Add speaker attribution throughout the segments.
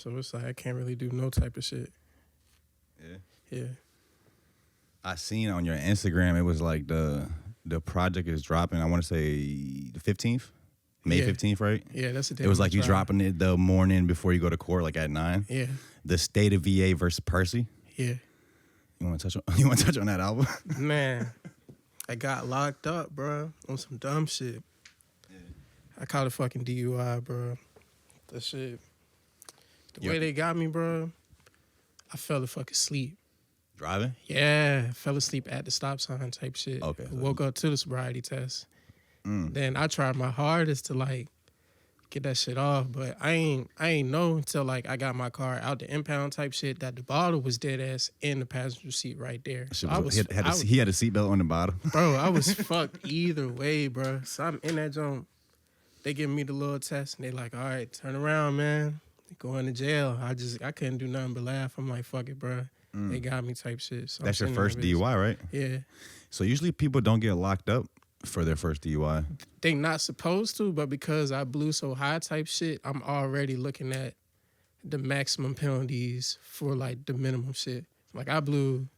Speaker 1: So it's like I can't really do no type of shit.
Speaker 2: Yeah.
Speaker 1: Yeah.
Speaker 2: I seen on your Instagram, it was like the project is dropping, I want to say the 15th? May 15th, right?
Speaker 1: Yeah, that's the day.
Speaker 2: It was like you dropping it the morning before you go to court, like at 9.
Speaker 1: Yeah.
Speaker 2: The State of VA versus Percy.
Speaker 1: Yeah.
Speaker 2: You want to touch on that album?
Speaker 1: Man, I got locked up, bro, on some dumb shit.
Speaker 2: Yeah.
Speaker 1: I caught a fucking DUI, bro. That shit. The way they got me, bro, I fell asleep.
Speaker 2: Driving?
Speaker 1: Yeah, fell asleep at the stop sign type shit.
Speaker 2: Okay.
Speaker 1: Woke up to the sobriety test.
Speaker 2: Mm.
Speaker 1: Then I tried my hardest to like get that shit off, but I ain't know until like I got my car out the impound type shit that the bottle was dead ass in the passenger seat right there. So
Speaker 2: he had a seatbelt on the bottom.
Speaker 1: Bro, I was fucked either way, bro. So I'm in that joint. They give me the little test and they like, all right, turn around, man. Going to jail. I couldn't do nothing but laugh. I'm like, fuck it, bro. They got me type shit. So
Speaker 2: that's your first DUI, right?
Speaker 1: Yeah.
Speaker 2: So usually people don't get locked up for their first DUI.
Speaker 1: They not supposed to, but because I blew so high type shit, I'm already looking at the maximum penalties for like the minimum shit. Like I blew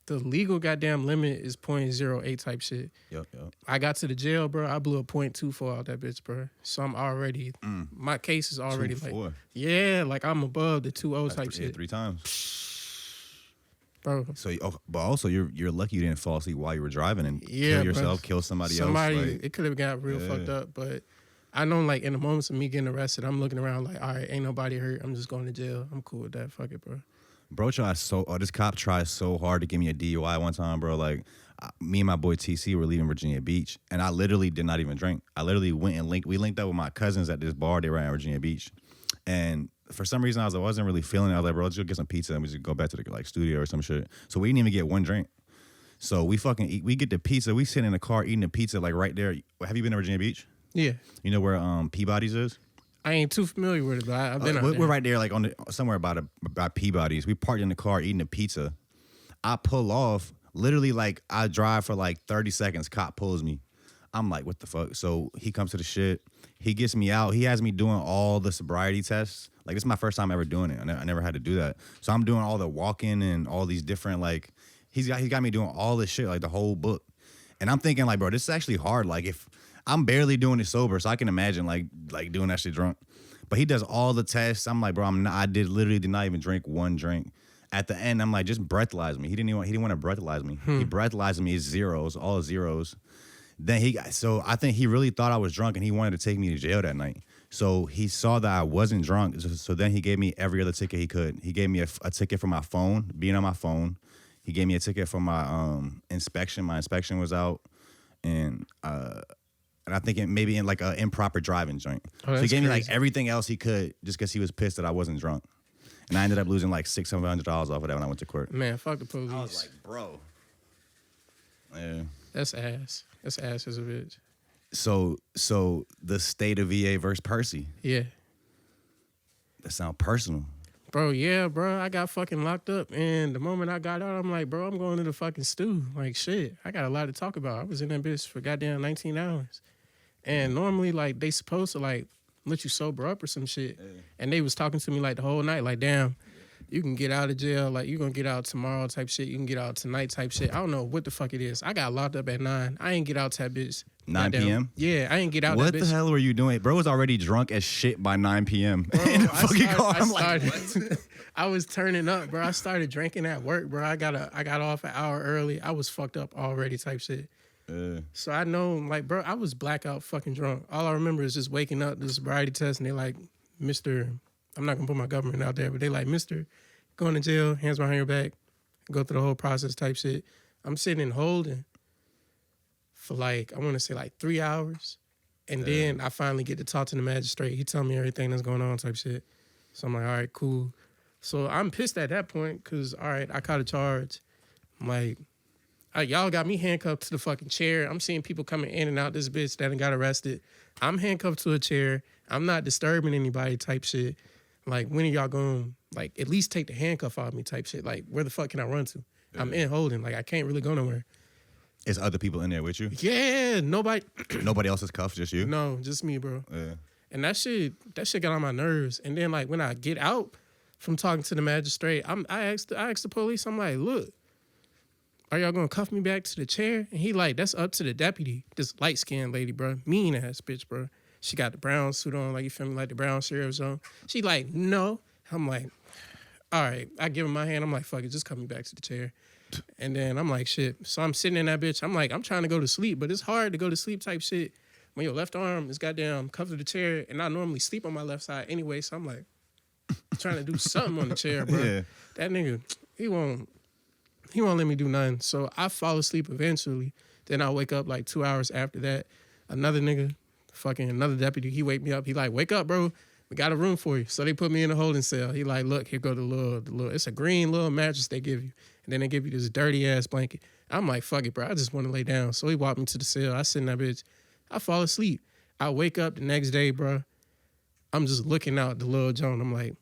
Speaker 1: the legal goddamn limit is 0.08 type shit.
Speaker 2: Yep.
Speaker 1: I got to the jail, bro. I blew a 0.24 out that bitch, bro. So I'm already, my case is already
Speaker 2: 2-4.
Speaker 1: like, yeah, like I'm above the 2.0 type shit.
Speaker 2: 3 times.
Speaker 1: Bro.
Speaker 2: So, but also you're lucky you didn't fall asleep while you were driving and kill yourself, kill somebody else. Like,
Speaker 1: it could have got real fucked up, but I know like in the moments of me getting arrested, I'm looking around like, all right, ain't nobody hurt. I'm just going to jail. I'm cool with that. Fuck it, bro.
Speaker 2: Bro this cop tried so hard to give me a DUI one time, bro. Like, me and my boy TC were leaving Virginia Beach, and I literally did not even drink. I literally went and we linked up with my cousins at this bar they were at Virginia Beach. And for some reason, I wasn't really feeling it. I was like, bro, let's go get some pizza and we just go back to the like studio or some shit. So we didn't even get one drink. So we fucking eat. We get the pizza. We sit in the car eating the pizza like right there. Have you been to Virginia Beach?
Speaker 1: Yeah.
Speaker 2: You know where Peabody's is?
Speaker 1: I ain't too familiar with it, but I've been out there.
Speaker 2: We're right there, like somewhere by Peabody's. We parked in the car eating the pizza. I pull off, literally like I drive for like 30 seconds. Cop pulls me. I'm like, what the fuck? So he comes to the shit. He gets me out. He has me doing all the sobriety tests. Like, this is my first time ever doing it. I never had to do that. So I'm doing all the walking and all these different, like, he got me doing all this shit, like the whole book. And I'm thinking, like, bro, this is actually hard. Like, if I'm barely doing it sober, so I can imagine, like doing that shit drunk. But he does all the tests. I'm like, bro, I literally did not even drink one drink. At the end, I'm like, just breathalyze me. He didn't want to breathalyze me. He breathalyzed me as zeros, all zeros. Then so I think he really thought I was drunk and he wanted to take me to jail that night. So he saw that I wasn't drunk. So then he gave me every other ticket he could. He gave me a ticket for my phone, being on my phone. He gave me a ticket for my inspection. My inspection was out. And I think maybe in like an improper driving joint.
Speaker 1: Oh,
Speaker 2: so he gave
Speaker 1: crazy.
Speaker 2: me like everything else he could just because he was pissed that I wasn't drunk. And I ended up losing like $600-$700 off of that when I went to court.
Speaker 1: Man, fuck the police.
Speaker 2: I was like, bro. Yeah.
Speaker 1: That's ass. That's ass as a bitch.
Speaker 2: So the State of VA versus Percy.
Speaker 1: Yeah.
Speaker 2: That sound personal.
Speaker 1: Bro, yeah, bro. I got fucking locked up. And the moment I got out, I'm like, bro, I'm going to the fucking stew. Like, shit, I got a lot to talk about. I was in that bitch for goddamn 19 hours. And normally, like, they supposed to, like, let you sober up or some shit. Yeah. And they was talking to me, like, the whole night. Like, damn, you can get out of jail. Like, you're going to get out tomorrow type shit. You can get out tonight type shit. I don't know what the fuck it is. I got locked up at 9. I ain't get out to that bitch.
Speaker 2: 9 p.m.?
Speaker 1: Yeah, I ain't get out
Speaker 2: what
Speaker 1: that bitch.
Speaker 2: What the hell were you doing? Bro was already drunk as shit by 9 p.m.
Speaker 1: Bro,
Speaker 2: in the fucking car. I'm like, what?
Speaker 1: I was turning up, bro. I started drinking at work, bro. I got off an hour early. I was fucked up already type shit. So I know, like, bro, I was blackout fucking drunk. All I remember is just waking up, this sobriety test, and they like, Mr. I'm not gonna put my government out there, but they like, Mr. Going to jail, hands behind your back, go through the whole process type shit. I'm sitting and holding for like, I want to say like 3 hours. And then I finally get to talk to the magistrate. He tell me everything that's going on type shit. So I'm like, all right, cool. So I'm pissed at that point because, all right, I caught a charge. I'm like, y'all got me handcuffed to the fucking chair. I'm seeing people coming in and out this bitch that got arrested. I'm handcuffed to a chair. I'm not disturbing anybody type shit. Like, when are y'all going to, like, at least take the handcuff off me type shit? Like, where the fuck can I run to? Yeah. I'm in holding. Like, I can't really go nowhere.
Speaker 2: Is other people in there with you?
Speaker 1: Yeah, nobody.
Speaker 2: Nobody else is cuffed, just you?
Speaker 1: No, just me, bro.
Speaker 2: Yeah.
Speaker 1: And that shit got on my nerves. And then like when I get out from talking to the magistrate, I asked the police, I'm like, look, are y'all gonna cuff me back to the chair? And he like, that's up to the deputy. This light skinned lady, bro, mean ass bitch, bro. She got the brown suit on, like you feel me, like the brown sheriff's on. She like, no. I'm like, all right. I give him my hand. I'm like, fuck it, just cuff me back to the chair. And then I'm like, shit. So I'm sitting in that bitch. I'm like, I'm trying to go to sleep, but it's hard to go to sleep type shit when your left arm is goddamn cuffed to the chair, and I normally sleep on my left side anyway. So I'm like, trying to do something on the chair, bro. Yeah. That nigga, he won't let me do nothing. So I fall asleep eventually. Then I wake up like 2 hours after that. Another nigga, another deputy, he wake me up. He like, wake up, bro. We got a room for you. So they put me in a holding cell. He like, look, here go the little, it's a green little mattress they give you. And then they give you this dirty ass blanket. I'm like, fuck it, bro. I just want to lay down. So he walked me to the cell. I sit in that bitch. I fall asleep. I wake up the next day, bro. I'm just looking out the little joint. I'm like,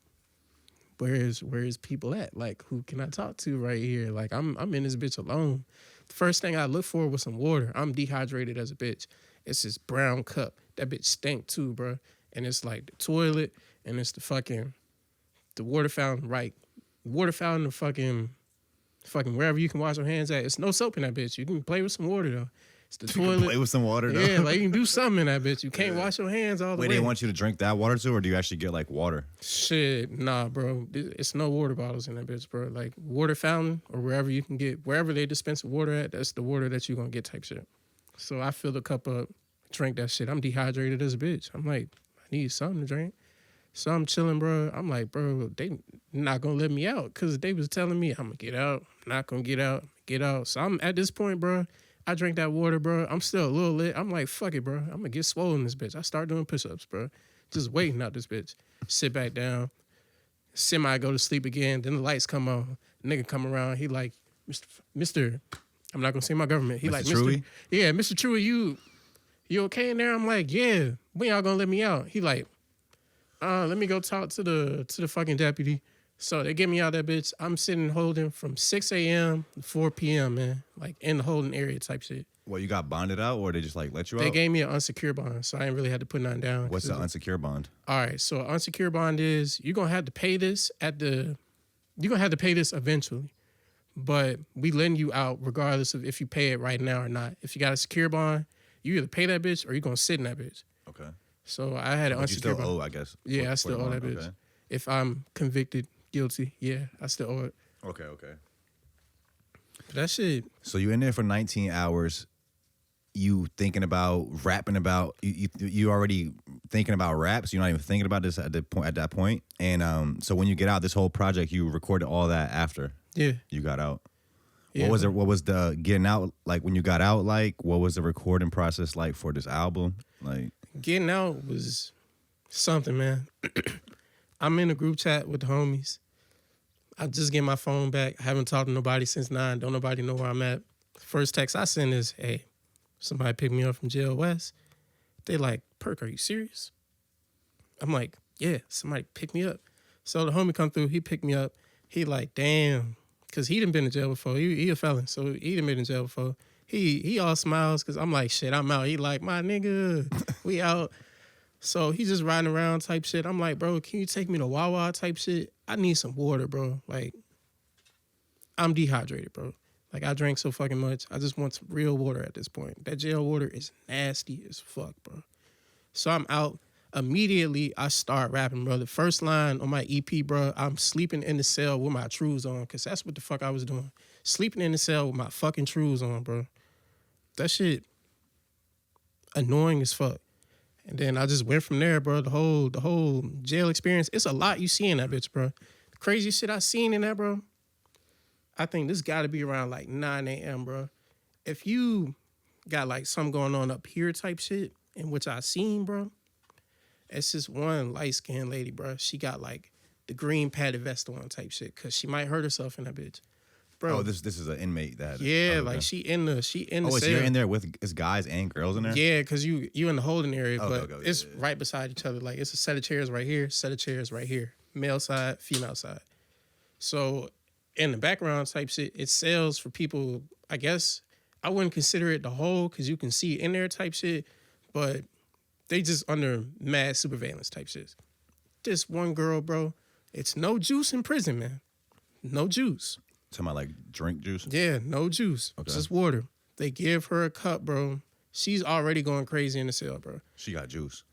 Speaker 1: where's people at? Like, who can I talk to right here? Like, I'm in this bitch alone. The first thing I looked for was some water. I'm dehydrated as a bitch. It's this brown cup. That bitch stank too, bro. And it's like the toilet, and it's the water fountain, right? Water fountain, the fucking wherever you can wash your hands at. It's no soap in that bitch. You can play with some water though. It's the toilet.
Speaker 2: Play with some water though.
Speaker 1: Yeah, like you can do something in that bitch. You can't wash your hands all the way.
Speaker 2: Wait, they want you to drink that water too, or do you actually get like water?
Speaker 1: Shit, nah, bro. It's no water bottles in that bitch, bro. Like water fountain or wherever you can get, wherever they dispense water at, that's the water that you're gonna get type shit. So I fill the cup up, drink that shit. I'm dehydrated as a bitch. I'm like, I need something to drink. So I'm chilling, bro. I'm like, bro, they not gonna let me out because they was telling me I'm gonna get out. I'm not gonna get out. So I'm at this point, bro. I drink that water, bro. I'm still a little lit. I'm like, fuck it, bro. I'm gonna get swollen this bitch. I start doing push-ups, bro. Just waiting out this bitch. Sit back down. Semi go to sleep again. Then the lights come on. Nigga come around. He like, Mr. I'm not gonna say my government. He
Speaker 2: Mr.
Speaker 1: like,
Speaker 2: Truey?
Speaker 1: Yeah, Mr. Truey, you okay in there? I'm like, yeah. When y'all gonna let me out? He like, let me go talk to the fucking deputy. So they get me out of that bitch. I'm sitting holding from 6 a.m. to 4 p.m., man. Like in the holding area type shit.
Speaker 2: Well, you got bonded out or they just like let you out?
Speaker 1: They gave me an unsecured bond, so I ain't really had to put nothing down.
Speaker 2: What's the unsecured bond?
Speaker 1: All right, so an unsecured bond is you're gonna have to pay this eventually. But we letting you out regardless of if you pay it right now or not. If you got a secure bond, you either pay that bitch or you're gonna sit in that bitch.
Speaker 2: Okay.
Speaker 1: So I had an unsecured bond.
Speaker 2: You still owe, I guess.
Speaker 1: Yeah, I still owe that bitch. Okay. If I'm convicted guilty, yeah, I still owe it.
Speaker 2: Okay.
Speaker 1: But that shit.
Speaker 2: So you in there for 19 hours. You thinking about rapping about you already thinking about raps. You're not even thinking about this at that point. And so when you get out, this whole project, you recorded all that after.
Speaker 1: Yeah.
Speaker 2: You got out.
Speaker 1: Yeah.
Speaker 2: What was the getting out like when you got out like? What was the recording process like for this album? Like
Speaker 1: getting out was something, man. I'm in a group chat with the homies. I just get my phone back. I haven't talked to nobody since 9. Don't nobody know where I'm at. First text I send is, hey, somebody picked me up from Jail West. They like, Perk, are you serious? I'm like, yeah, somebody picked me up. So the homie come through, he picked me up. He like, damn, because he done been in jail before. He a felon, so he done been in jail before. He all smiles because I'm like, shit, I'm out. He like, my nigga, we out. So he's just riding around type shit. I'm like, bro, can you take me to Wawa type shit? I need some water, bro. Like, I'm dehydrated, bro. Like, I drank so fucking much. I just want some real water at this point. That jail water is nasty as fuck, bro. So I'm out. Immediately, I start rapping, bro. The first line on my EP, bro, I'm sleeping in the cell with my trues on, because that's what the fuck I was doing. Sleeping in the cell with my fucking trues on, bro. That shit annoying as fuck. And then I just went from there, bro. The whole jail experience. It's a lot you see in that bitch, bro. The craziest shit I seen in that, bro. I think this got to be around like 9 a.m., bro. If you got like something going on up here type shit, in which I seen, bro, it's this one light-skinned lady, bro. She got like the green padded vest on type shit, because she might hurt herself in that bitch. Bro.
Speaker 2: Oh, this is an inmate that.
Speaker 1: Yeah, like she in the
Speaker 2: Oh,
Speaker 1: cell.
Speaker 2: so you're in there with is guys and girls in there?
Speaker 1: Yeah, because you in the holding area, but
Speaker 2: okay,
Speaker 1: it's right beside each other. Like, it's a set of chairs right here, set of chairs right here. Male side, female side. So in the background type shit, it sells for people, I guess, I wouldn't consider it the whole, because you can see in there type shit, but They just under mad superveillance type shit. This one girl, bro, it's no juice in prison, man. No juice.
Speaker 2: Talking about like drink juice?
Speaker 1: Yeah, no juice. Okay. Just water. They give her a cup, bro. She's already going crazy in the cell, bro.
Speaker 2: She got juice.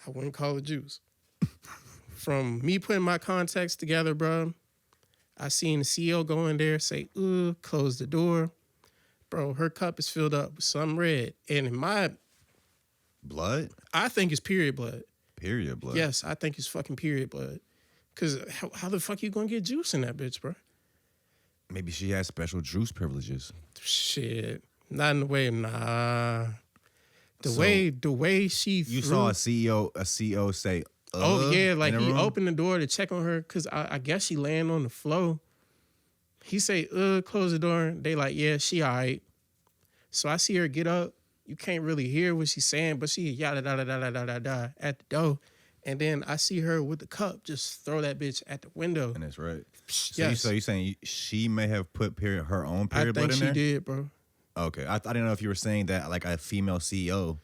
Speaker 1: I wouldn't call it juice. From me putting my contacts together, bro, I seen the CEO go in there, say, close the door. Bro, her cup is filled up with some red. And in my...
Speaker 2: Blood?
Speaker 1: I think it's period blood.
Speaker 2: Period blood?
Speaker 1: Yes, I think it's fucking period blood. Because how the fuck you gonna get juice in that bitch, bro?
Speaker 2: Maybe she has special juice privileges.
Speaker 1: Shit. Not in the way, nah. The way she
Speaker 2: You saw a CEO say,
Speaker 1: oh, yeah, like he opened the door to check on her because I guess she laying on the floor. He say, close the door. They like, yeah, she all right. So I see her get up. You can't really hear what she's saying, but she yada da da da da da da at the door. And then I see her with the cup just throw that bitch at the window.
Speaker 2: And that's right.
Speaker 1: Yes.
Speaker 2: So you saying she may have put her own period blood in there?
Speaker 1: I think she did, bro.
Speaker 2: Okay. I didn't know if you were saying that like a female CEO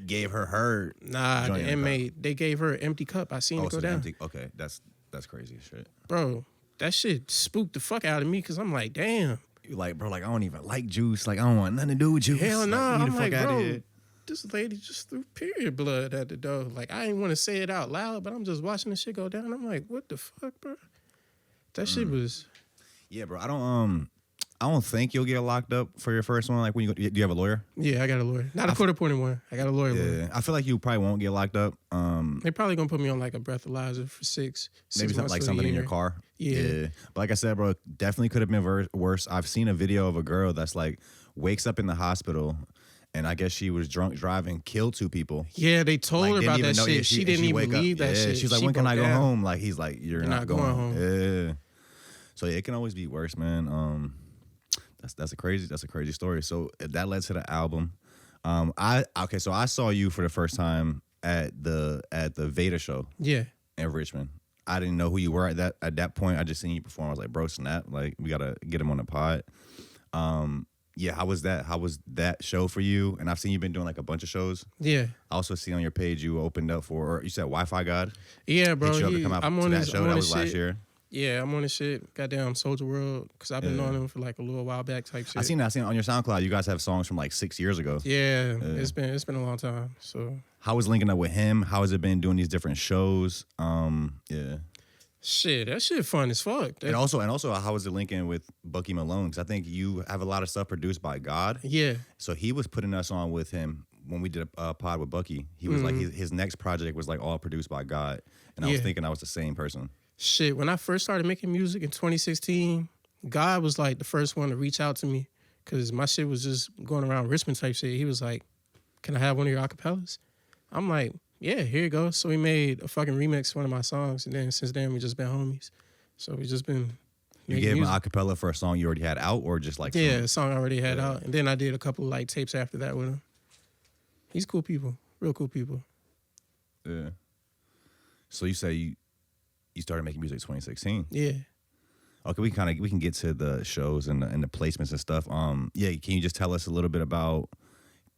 Speaker 2: gave her
Speaker 1: Nah, the inmate, they gave her an empty cup. I seen it go down. Empty.
Speaker 2: Okay, that's crazy as shit.
Speaker 1: Bro, that shit spooked the fuck out of me because I'm like, damn.
Speaker 2: You like, bro, like I don't even like juice. Like I don't want nothing to do with juice.
Speaker 1: Hell no.
Speaker 2: Like,
Speaker 1: I'm like, bro, this lady just threw period blood at the door. Like I didn't want to say it out loud, but I'm just watching this shit go down. I'm like, what the fuck, bro? That shit was.
Speaker 2: Yeah, bro. I don't think you'll get locked up for your first one. Like when do you have a lawyer?
Speaker 1: Yeah, I got a lawyer. Not a court-appointed one. I got a lawyer.
Speaker 2: Yeah, I feel like you probably won't get locked up.
Speaker 1: They probably gonna put me on like a breathalyzer for six
Speaker 2: maybe something like something in your car.
Speaker 1: Yeah.
Speaker 2: But like I said, bro, definitely could have been worse. I've seen a video of a girl that's like wakes up in the hospital. And I guess she was drunk driving, killed 2 people.
Speaker 1: Yeah, they told her about that shit. She didn't even believe that shit.
Speaker 2: She's like, when can I go home? Like, he's like, you're not going home. Yeah. So it can always be worse, man. That's a crazy story. So that led to the album. So I saw you for the first time at the Veda show.
Speaker 1: Yeah.
Speaker 2: In Richmond. I didn't know who you were at that point. I just seen you perform. I was like, bro, snap. Like, we gotta get him on the pod. Yeah, how was that? How was that show for you? And I've seen you've been doing like a bunch of shows.
Speaker 1: Yeah.
Speaker 2: I also see on your page you opened up for, or you said Wi-Fi God.
Speaker 1: Yeah, bro.
Speaker 2: Hit you up to come out to that show. That was last year.
Speaker 1: Yeah, I'm on this shit. Goddamn Soldier World, because I've been knowing him for like a little while back type shit.
Speaker 2: I seen on your SoundCloud. You guys have songs from like 6 years ago.
Speaker 1: Yeah, it's been a long time. So
Speaker 2: how was linking up with him? How has it been doing these different shows? Yeah.
Speaker 1: Shit, that shit fun as fuck.
Speaker 2: And also, how was it linking with Bucky Malone? Because I think you have a lot of stuff produced by God.
Speaker 1: Yeah.
Speaker 2: So he was putting us on with him when we did a pod with Bucky. He was like, his next project was like all produced by God. And I was thinking I was the same person.
Speaker 1: Shit, when I first started making music in 2016, God was like the first one to reach out to me because my shit was just going around Richmond type shit. He was like, can I have one of your acapellas? I'm like, yeah, here you go. So we made a fucking remix of one of my songs, and then since then we just been homies. So we just been.
Speaker 2: You gave him an acapella for a song you already had out, or just like
Speaker 1: a song I already had out, and then I did a couple of like tapes after that with him. He's cool people, real cool people.
Speaker 2: Yeah. So you say you started making music in 2016.
Speaker 1: Yeah.
Speaker 2: Okay, we can get to the shows and the placements and stuff. Yeah, can you just tell us a little bit about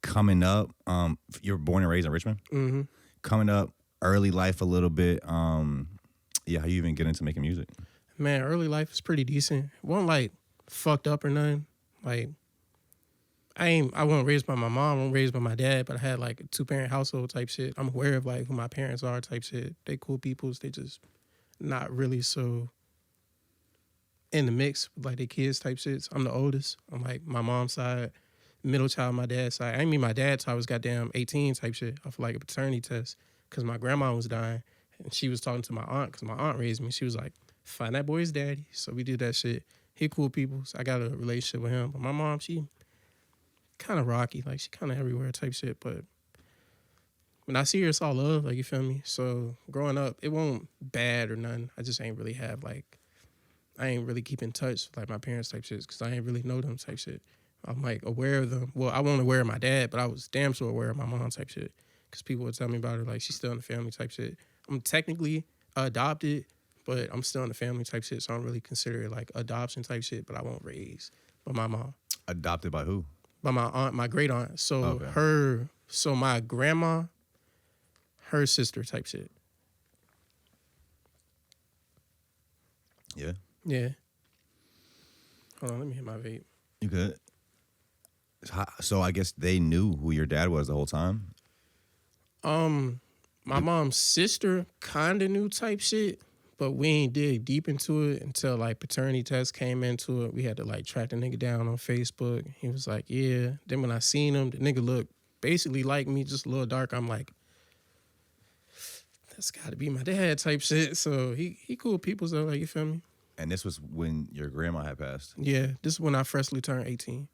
Speaker 2: coming up? You were born and raised in Richmond.
Speaker 1: Mm-hmm.
Speaker 2: Coming up, early life a little bit. Yeah, how you even get into making music?
Speaker 1: Man, early life was pretty decent. It wasn't like fucked up or nothing. Like I wasn't raised by my mom. I wasn't raised by my dad, but I had like a 2-parent household type shit. I'm aware of like who my parents are type shit. They cool peoples. They just not really so in the mix with like their kids type shit. So I'm the oldest. I'm like my mom's side, middle child, my dad's side. I didn't mean my dad till I was goddamn 18 type shit off like a paternity test because my grandma was dying and she was talking to my aunt because my aunt raised me. She was like, find that boy's daddy. So we did that shit. He cool people. So I got a relationship with him. But my mom, she kind of rocky. Like she kind of everywhere type shit. But when I see her, it's all love. Like, you feel me? So growing up, it wasn't bad or nothing. I just ain't really have like, I ain't really keep in touch with like my parents type shit because I ain't really know them type shit. I'm like aware of them. Well, I wasn't aware of my dad, but I was damn sure aware of my mom type shit because people would tell me about her like she's still in the family type shit. I'm technically adopted, but I'm still in the family type shit, so I don't really consider it like adoption type shit, but I won't raise by my mom.
Speaker 2: Adopted by who?
Speaker 1: By my aunt, my great aunt. So her So my grandma, her sister type shit.
Speaker 2: Yeah.
Speaker 1: Yeah. Hold on, let me hit my vape.
Speaker 2: You good? So I guess they knew who your dad was the whole time?
Speaker 1: My mom's sister kind of knew type shit, but we ain't dig deep into it until like paternity test came into it. We had to like track the nigga down on Facebook. He was like, yeah. Then when I seen him, the nigga looked basically like me, just a little dark. I'm like, that's gotta be my dad type shit. So he cool people, so like, you feel me?
Speaker 2: And this was when your grandma had passed?
Speaker 1: Yeah, this is when I freshly turned 18.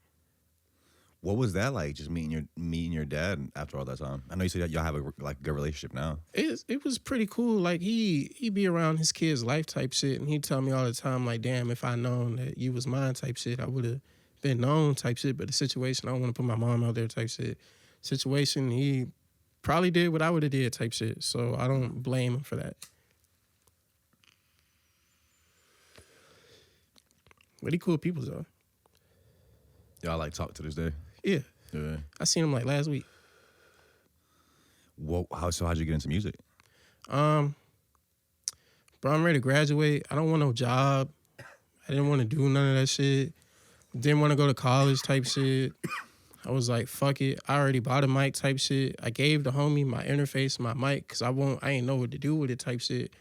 Speaker 2: What was that like, just meeting your dad after all that time? I know you said y'all have a good relationship now.
Speaker 1: It was pretty cool. Like he be around his kid's life type shit, and he'd tell me all the time, like, damn, if I known that you was mine type shit, I would have been known type shit. But the situation, I don't want to put my mom out there type shit. Situation, he probably did what I would have did type shit. So I don't blame him for that. But he cool people though.
Speaker 2: Y'all like talk to this day?
Speaker 1: Yeah.
Speaker 2: Yeah.
Speaker 1: I seen him like last week.
Speaker 2: How'd you get into music?
Speaker 1: Bro, I'm ready to graduate. I don't want no job. I didn't want to do none of that shit. Didn't want to go to college type shit. I was like, fuck it. I already bought a mic type shit. I gave the homie my interface, my mic, because I ain't know what to do with it type shit.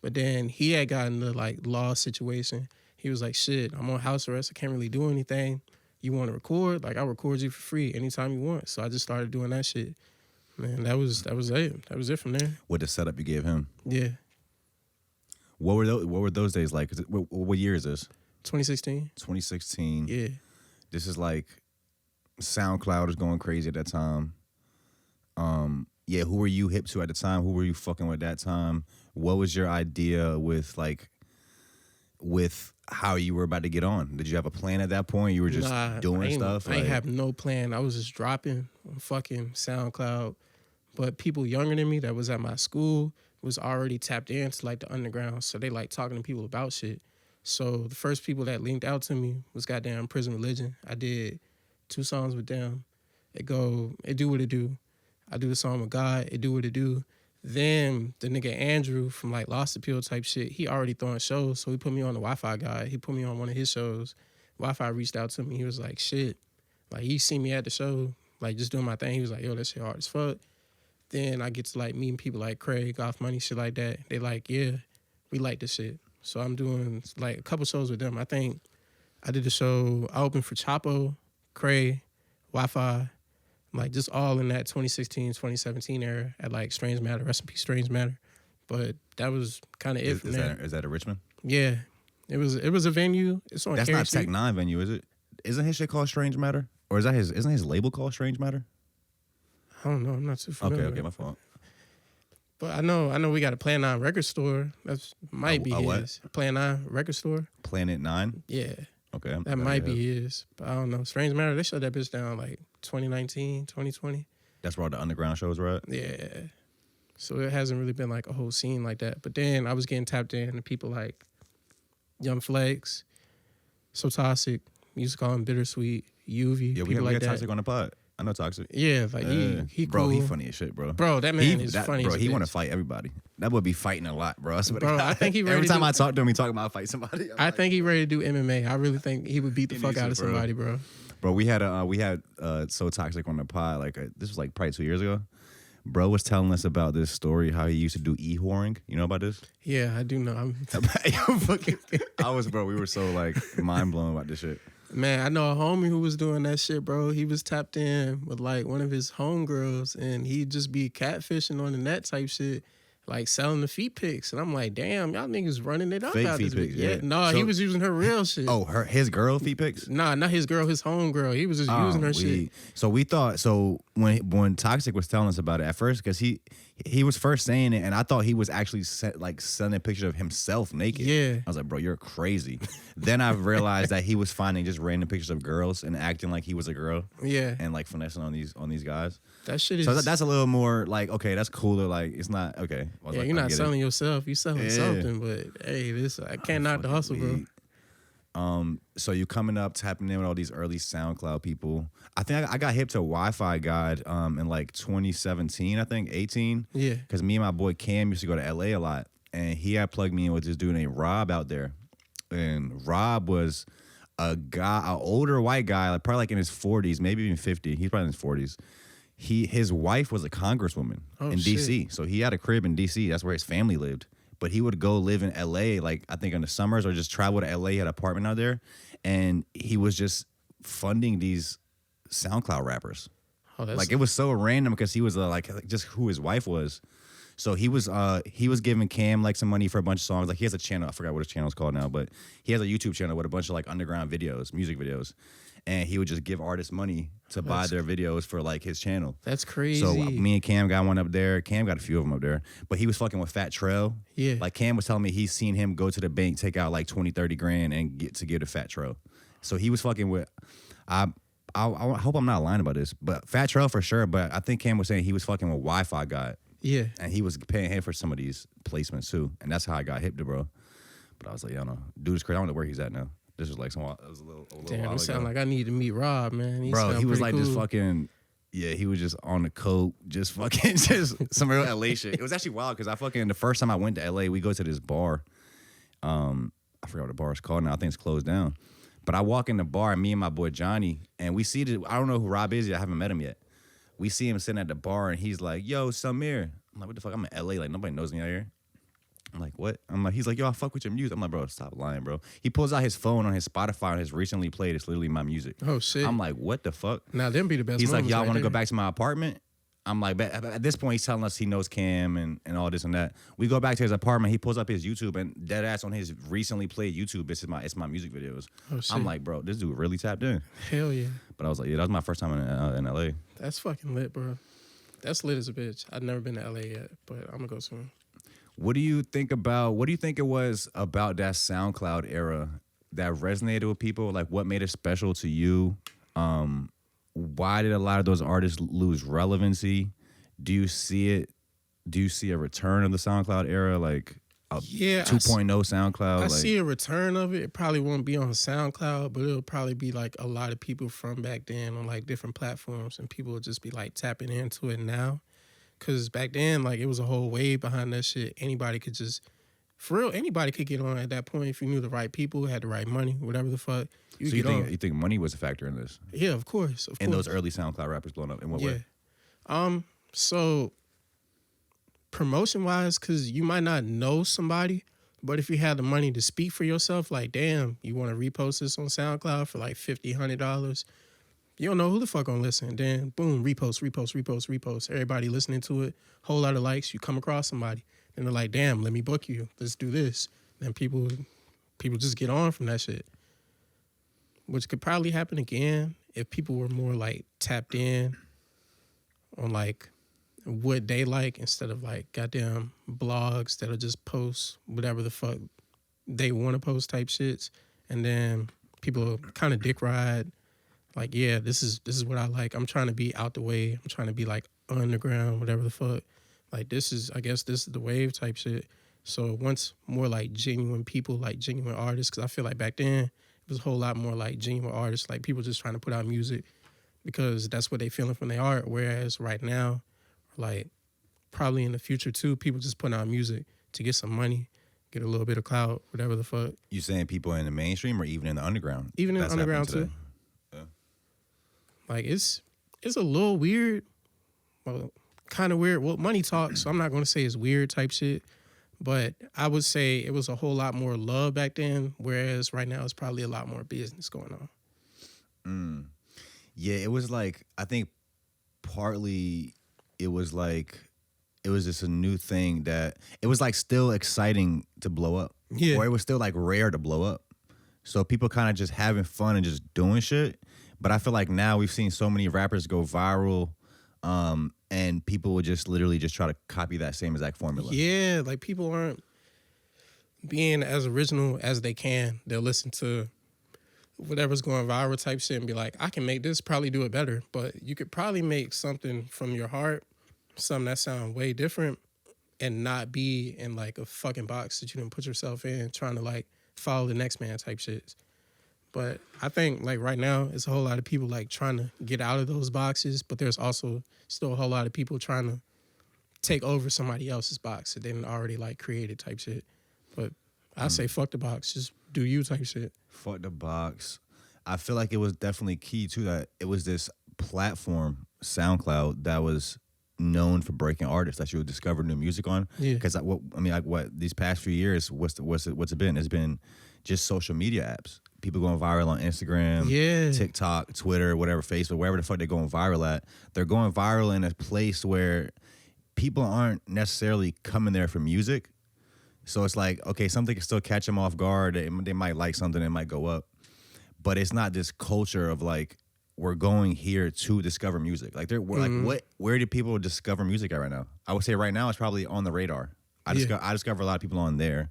Speaker 1: But then he had gotten the like law situation. He was like, shit, I'm on house arrest. I can't really do anything. You want to record? Like, I'll record you for free anytime you want. So I just started doing that shit. Man, that was it. That was it from there.
Speaker 2: With the setup you gave him?
Speaker 1: Yeah.
Speaker 2: What were those days like? What year is this?
Speaker 1: 2016.
Speaker 2: 2016.
Speaker 1: Yeah.
Speaker 2: This is like SoundCloud is going crazy at that time. Yeah, who were you hip to at the time? Who were you fucking with at that time? What was your idea with how you were about to get on? Did you have a plan at that point? You were just doing stuff?
Speaker 1: I ain't have no plan. I was just dropping on fucking SoundCloud. But people younger than me that was at my school was already tapped into like the underground. So they like talking to people about shit. So the first people that linked out to me was goddamn Prison Religion. I did 2 songs with them. It do what it do. I do the song with God. It do what it do. Then the nigga Andrew from like Lost Appeal type shit, he already throwing shows, so he put me on the Wi-Fi guy. He put me on one of his shows. Wi-Fi reached out to me. He was like, shit. Like, he seen me at the show, like, just doing my thing. He was like, yo, that shit hard as fuck. Then I get to, like, meeting people like Craig, Off Money, shit like that. They like, yeah, we like this shit. So I'm doing, like, a couple shows with them. I think I did a show, I opened for Chapo, Craig, Wi-Fi, like, just all in that 2016, 2017 era at, like, Strange Matter. Rest in peace, Strange Matter. But that was kind of it from there.
Speaker 2: Is that a Richmond?
Speaker 1: Yeah. It was a venue. It's on
Speaker 2: That's
Speaker 1: Carey
Speaker 2: not
Speaker 1: Street.
Speaker 2: Tech 9 venue, is it? Isn't his shit called Strange Matter? Or isn't his label called Strange Matter?
Speaker 1: I don't know. I'm not too familiar.
Speaker 2: Okay, my fault.
Speaker 1: But I know we got a Plan 9 record store. That's might be his.
Speaker 2: What?
Speaker 1: Plan 9 record store.
Speaker 2: Planet 9?
Speaker 1: Yeah.
Speaker 2: Okay.
Speaker 1: That might be his. But I don't know. Strange Matter, they shut that bitch down like 2019, 2020.
Speaker 2: That's where all the underground shows were at?
Speaker 1: Yeah. So it hasn't really been like a whole scene like that. But then I was getting tapped in to people like Young Flex, So Toxic, we used to call him Bittersweet, UV,
Speaker 2: Yeah,
Speaker 1: people
Speaker 2: we
Speaker 1: like
Speaker 2: had
Speaker 1: that.
Speaker 2: Toxic on the pod. I know Toxic.
Speaker 1: Yeah, like he
Speaker 2: bro,
Speaker 1: cool.
Speaker 2: he funny as shit, bro.
Speaker 1: Bro, that man is funny.
Speaker 2: Bro,
Speaker 1: as
Speaker 2: he
Speaker 1: bitch.
Speaker 2: want to fight everybody. That would be fighting a lot, bro.
Speaker 1: Bro, I think he ready
Speaker 2: every
Speaker 1: to
Speaker 2: time
Speaker 1: do,
Speaker 2: I talk to him, he talking about fight somebody.
Speaker 1: I think he ready to do MMA. I really think he would beat the fuck out of somebody, bro.
Speaker 2: Bro, we had So Toxic on the pod. This was like probably 2 years ago. Bro was telling us about this story how he used to do e-whoring. You know about this?
Speaker 1: Yeah, I do know.
Speaker 2: We were so like mind blown about this shit.
Speaker 1: Man, I know a homie who was doing that shit, bro. He was tapped in with like one of his homegirls, and he'd just be catfishing on the net type shit, like selling the feet pics. And I'm like, damn, y'all niggas running it up
Speaker 2: Fake
Speaker 1: out
Speaker 2: feet
Speaker 1: this
Speaker 2: pics,
Speaker 1: bitch.
Speaker 2: yeah.
Speaker 1: No,
Speaker 2: So-
Speaker 1: he was using her real shit.
Speaker 2: Oh, his girl feet pics?
Speaker 1: Nah, not his girl, his homegirl. He was just using her shit.
Speaker 2: So we thought, when Toxic was telling us about it at first, because he was first saying it, and I thought he was actually sending a picture of himself naked.
Speaker 1: Yeah.
Speaker 2: I was like, bro, you're crazy. Then I realized that he was finding just random pictures of girls and acting like he was a girl.
Speaker 1: Yeah.
Speaker 2: And like finessing on these guys.
Speaker 1: That shit is.
Speaker 2: So that's a little more like, okay, that's cooler. Like, it's not, okay.
Speaker 1: You're not selling yourself. You selling something, but hey, I can't knock the hustle, bro.
Speaker 2: So you coming up, tapping in with all these early SoundCloud people. I think I got hip to Wi-Fi God in like 2017, I think 18.
Speaker 1: Yeah.
Speaker 2: Because me and my boy Cam used to go to LA a lot, and he had plugged me in with this dude named Rob out there, and Rob was a guy, an older white guy, like probably like in his 40s, maybe even 50. He's probably in his 40s. His wife was a congresswoman in DC, so he had a crib in DC. That's where his family lived. But he would go live in LA, like I think in the summers, or just travel to LA. He had an apartment out there, and he was just funding these SoundCloud rappers.
Speaker 1: Oh, that's
Speaker 2: like it was so random because he was like just who his wife was. So he was giving Cam like some money for a bunch of songs. Like he has a channel, I forgot what his channel is called now, but he has a YouTube channel with a bunch of like underground videos, music videos. And he would just give artists money to buy their videos for like his channel.
Speaker 1: That's crazy.
Speaker 2: So me and Cam got one up there. Cam got a few of them up there. But he was fucking with Fat Trell.
Speaker 1: Yeah.
Speaker 2: Like Cam was telling me he's seen him go to the bank, take out like 20, 30 grand and get to Fat Trell. So he was fucking with, I hope I'm not lying about this, but Fat Trell for sure. But I think Cam was saying he was fucking with Wi-Fi God.
Speaker 1: Yeah.
Speaker 2: And he was paying him for some of these placements too. And that's how I got hip to bro. But I was like, dude is crazy. I don't know where he's at now. This was like it was a little
Speaker 1: Damn,
Speaker 2: while
Speaker 1: it
Speaker 2: ago.
Speaker 1: sound like I need to meet Rob, man.
Speaker 2: Bro, he was like
Speaker 1: cool.
Speaker 2: just fucking, he was just on the coke, just fucking, just some real LA shit. It was actually wild because the first time I went to LA, we go to this bar. I forgot what the bar is called now. I think it's closed down. But I walk in the bar, me and my boy Johnny, and we see I don't know who Rob is yet. I haven't met him yet. We see him sitting at the bar, and he's like, yo, Samir. I'm like, what the fuck? I'm in LA. Like, nobody knows me out here. I'm like, what? I'm like, he's like, yo, I fuck with your music. I'm like, bro, stop lying, bro. He pulls out his phone on his Spotify and his recently played. It's literally my music.
Speaker 1: Oh, shit.
Speaker 2: I'm like, what the fuck?
Speaker 1: Now, them be the best
Speaker 2: He's like, y'all
Speaker 1: right
Speaker 2: want to
Speaker 1: there.
Speaker 2: go back to my apartment? I'm like, at this point, he's telling us he knows Cam and all this and that. We go back to his apartment. He pulls up his YouTube and dead ass on his recently played YouTube. It's my music videos.
Speaker 1: Oh, shit.
Speaker 2: I'm like, bro, this dude really tapped in.
Speaker 1: Hell yeah.
Speaker 2: But I was like, yeah, that was my first time in LA.
Speaker 1: That's fucking lit, bro. That's lit as a bitch. I've never been to LA yet, but I'm gonna go soon.
Speaker 2: What do you think it was about that SoundCloud era that resonated with people? Like, what made it special to you? Why did a lot of those artists lose relevancy? Do you see it? Do you see a return of the SoundCloud era? Like, a 2.0 SoundCloud?
Speaker 1: I see a return of it. It probably won't be on SoundCloud, but it'll probably be like a lot of people from back then on like different platforms, and people will just be like tapping into it now. Because back then, like, it was a whole wave behind that shit. Anybody could anybody could get on at that point if you knew the right people, had the right money, whatever the fuck.
Speaker 2: You think money was a factor in this?
Speaker 1: Yeah, of course.
Speaker 2: And those early SoundCloud rappers blowing up in what way?
Speaker 1: So promotion-wise, because you might not know somebody, but if you had the money to speak for yourself, like, damn, you want to repost this on SoundCloud for like $50, $100, you don't know who the fuck gonna listen. Then, boom, repost. Everybody listening to it, whole lot of likes. You come across somebody, and they're like, damn, let me book you. Let's do this. Then people just get on from that shit. Which could probably happen again if people were more like tapped in on like what they like instead of like goddamn blogs that'll just post whatever the fuck they want to post type shits. And then people kind of dick ride. Like, yeah, this is what I like. I'm trying to be out the way. I'm trying to be like underground, whatever the fuck. Like, I guess this is the wave type shit. So once more like genuine people, like genuine artists, because I feel like back then it was a whole lot more like genuine artists, like people just trying to put out music because that's what they feeling from their art. Whereas right now, like probably in the future too, people just putting out music to get some money, get a little bit of clout, whatever the fuck.
Speaker 2: You saying people in the mainstream or even in the underground?
Speaker 1: Even in the underground too. Like, it's a little weird, well, kind of weird. Well, money talks, so I'm not going to say it's weird type shit, but I would say it was a whole lot more love back then, whereas right now it's probably a lot more business going on.
Speaker 2: Yeah, it was like, I think partly it was just a new thing that, it was like still exciting to blow up.
Speaker 1: Yeah.
Speaker 2: Or it was still like rare to blow up. So people kind of just having fun and just doing shit. But I feel like now we've seen so many rappers go viral, and people would just literally just try to copy that same exact formula.
Speaker 1: Yeah, like people aren't being as original as they can. They'll listen to whatever's going viral type shit and be like, I can make this, probably do it better. But you could probably make something from your heart, something that sounds way different, and not be in like a fucking box that you didn't put yourself in trying to like follow the next man type shit. But I think like right now, it's a whole lot of people like trying to get out of those boxes, but there's also still a whole lot of people trying to take over somebody else's box that they didn't already like created type shit. But I say fuck the box, just do you type shit.
Speaker 2: Fuck the box. I feel like it was definitely key too that it was this platform, SoundCloud, that was known for breaking artists that you would discover new music on.
Speaker 1: Yeah.
Speaker 2: Because what these past few years, what's it been? It's been just social media apps. People going viral on Instagram, TikTok, Twitter, whatever, Facebook, wherever the fuck they're going viral at. They're going viral in a place where people aren't necessarily coming there for music. So it's like, okay, something can still catch them off guard. They might like something that might go up. But it's not this culture of like, we're going here to discover music. Like, where do people discover music at right now? I would say right now it's probably on the radar. I discover a lot of people on there.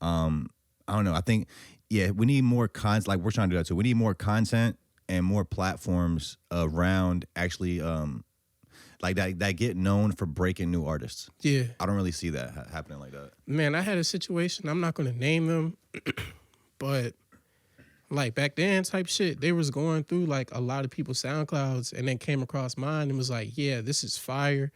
Speaker 2: I don't know. I think, we need more content. Like, we're trying to do that too. We need more content and more platforms around actually like that get known for breaking new artists. Yeah. I don't really see that happening like that.
Speaker 1: Man, I had a situation. I'm not going to name them, but like back then type shit, they was going through like a lot of people's SoundClouds and then came across mine and was like, yeah, this is fire.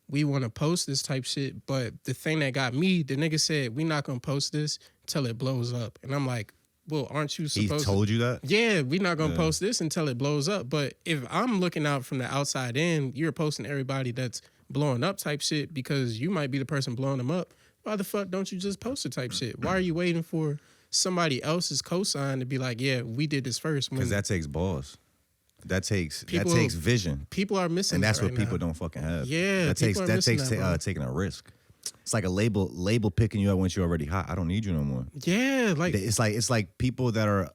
Speaker 1: We want to post this type shit. But the thing that got me, the nigga said, we not going to post this till it blows up. And I'm like, well, aren't you supposed to?
Speaker 2: He told you that?
Speaker 1: Yeah, we not going to post this until it blows up. But if I'm looking out from the outside in, you're posting everybody that's blowing up type shit because you might be the person blowing them up. Why the fuck don't you just post the type shit? Why are you waiting for somebody else's cosign to be like, yeah, we did this first?
Speaker 2: Because that takes balls. That takes vision.
Speaker 1: People are missing,
Speaker 2: and that's
Speaker 1: what
Speaker 2: people don't fucking have.
Speaker 1: Yeah,
Speaker 2: that takes taking a risk. It's like a label picking you up once you're already hot. I don't need you no more.
Speaker 1: Yeah, like
Speaker 2: it's like people that are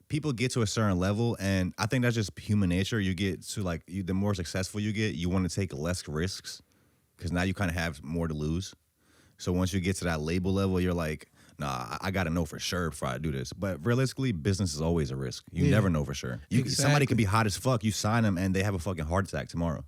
Speaker 2: people get to a certain level, and I think that's just human nature. You get to like the more successful you get, you want to take less risks because now you kind of have more to lose. So once you get to that label level, you're like, nah, I got to know for sure before I do this. But realistically, business is always a risk. You never know for sure. Somebody could be hot as fuck. You sign them and they have a fucking heart attack tomorrow.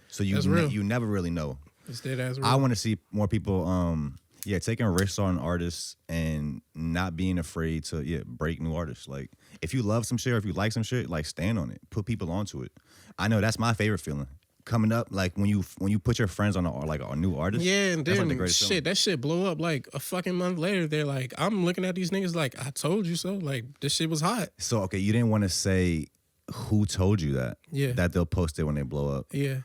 Speaker 2: So you never really know.
Speaker 1: It's dead ass real.
Speaker 2: I want to see more people, taking risks on artists and not being afraid to break new artists. Like if you love some shit or if you like some shit, like stand on it. Put people onto it. I know that's my favorite feeling. Coming up, like when you put your friends on a new artist.
Speaker 1: Yeah, and then like that shit blow up like a fucking month later. They're like, I'm looking at these niggas like, I told you so. Like this shit was hot.
Speaker 2: So okay, you didn't want to say who told you that. Yeah. That they'll post it when they blow up. Yeah.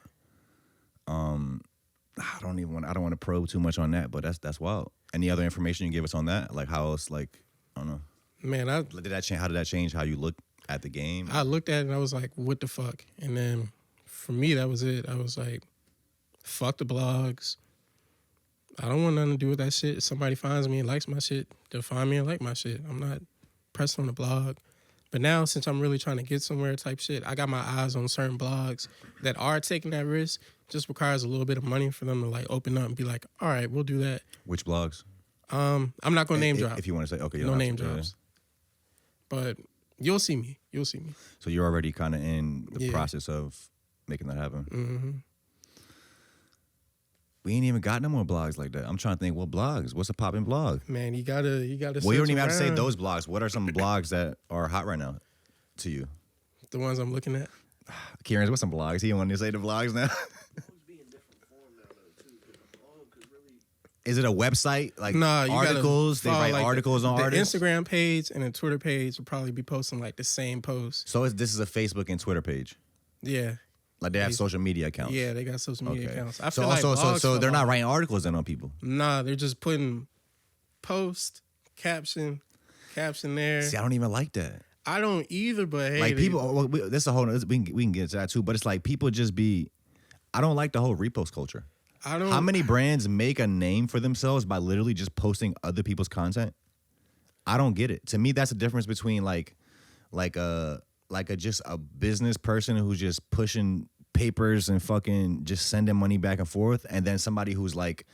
Speaker 2: I don't want to probe too much on that, but that's wild. Any other information you give us on that? Like how else, like, I don't know. Man, how did that change how you look at the game?
Speaker 1: I looked at it and I was like, what the fuck? And then for me, that was it. I was like, fuck the blogs. I don't want nothing to do with that shit. If somebody finds me and likes my shit, they'll find me and like my shit. I'm not pressed on the blog. But now, since I'm really trying to get somewhere type shit, I got my eyes on certain blogs that are taking that risk. Just requires a little bit of money for them to like open up and be like, all right, we'll do that.
Speaker 2: Which blogs?
Speaker 1: I'm not going to name drop.
Speaker 2: If you want to say, okay.
Speaker 1: No name drops. But you'll see me.
Speaker 2: So you're already kind of in the process of making that happen. Mm-hmm. We ain't even got no more blogs like that. I'm trying to think, what blogs? What's a poppin' blog?
Speaker 1: Man, you gotta.
Speaker 2: Well, you don't even have to say those blogs. What are some blogs that are hot right now to you?
Speaker 1: The ones I'm looking at.
Speaker 2: Kieran's, what's some blogs? He don't want to say the blogs now. Is it a website? Like articles? They write like articles on artists?
Speaker 1: The Instagram page and the Twitter page will probably be posting like the same post.
Speaker 2: So this is a Facebook and Twitter page? Yeah. Like they have social media accounts?
Speaker 1: Yeah, they got social media accounts. I
Speaker 2: feel so they're not writing articles then on people?
Speaker 1: Nah, they're just putting post, caption there.
Speaker 2: See, I don't even like that.
Speaker 1: I don't either, but hey.
Speaker 2: Like people, this is a whole, we can get into that too, but it's like people just be, I don't like the whole repost culture. How many brands make a name for themselves by literally just posting other people's content? I don't get it. To me, that's the difference between just a business person who's just pushing papers and fucking just sending money back and forth, and then somebody who's like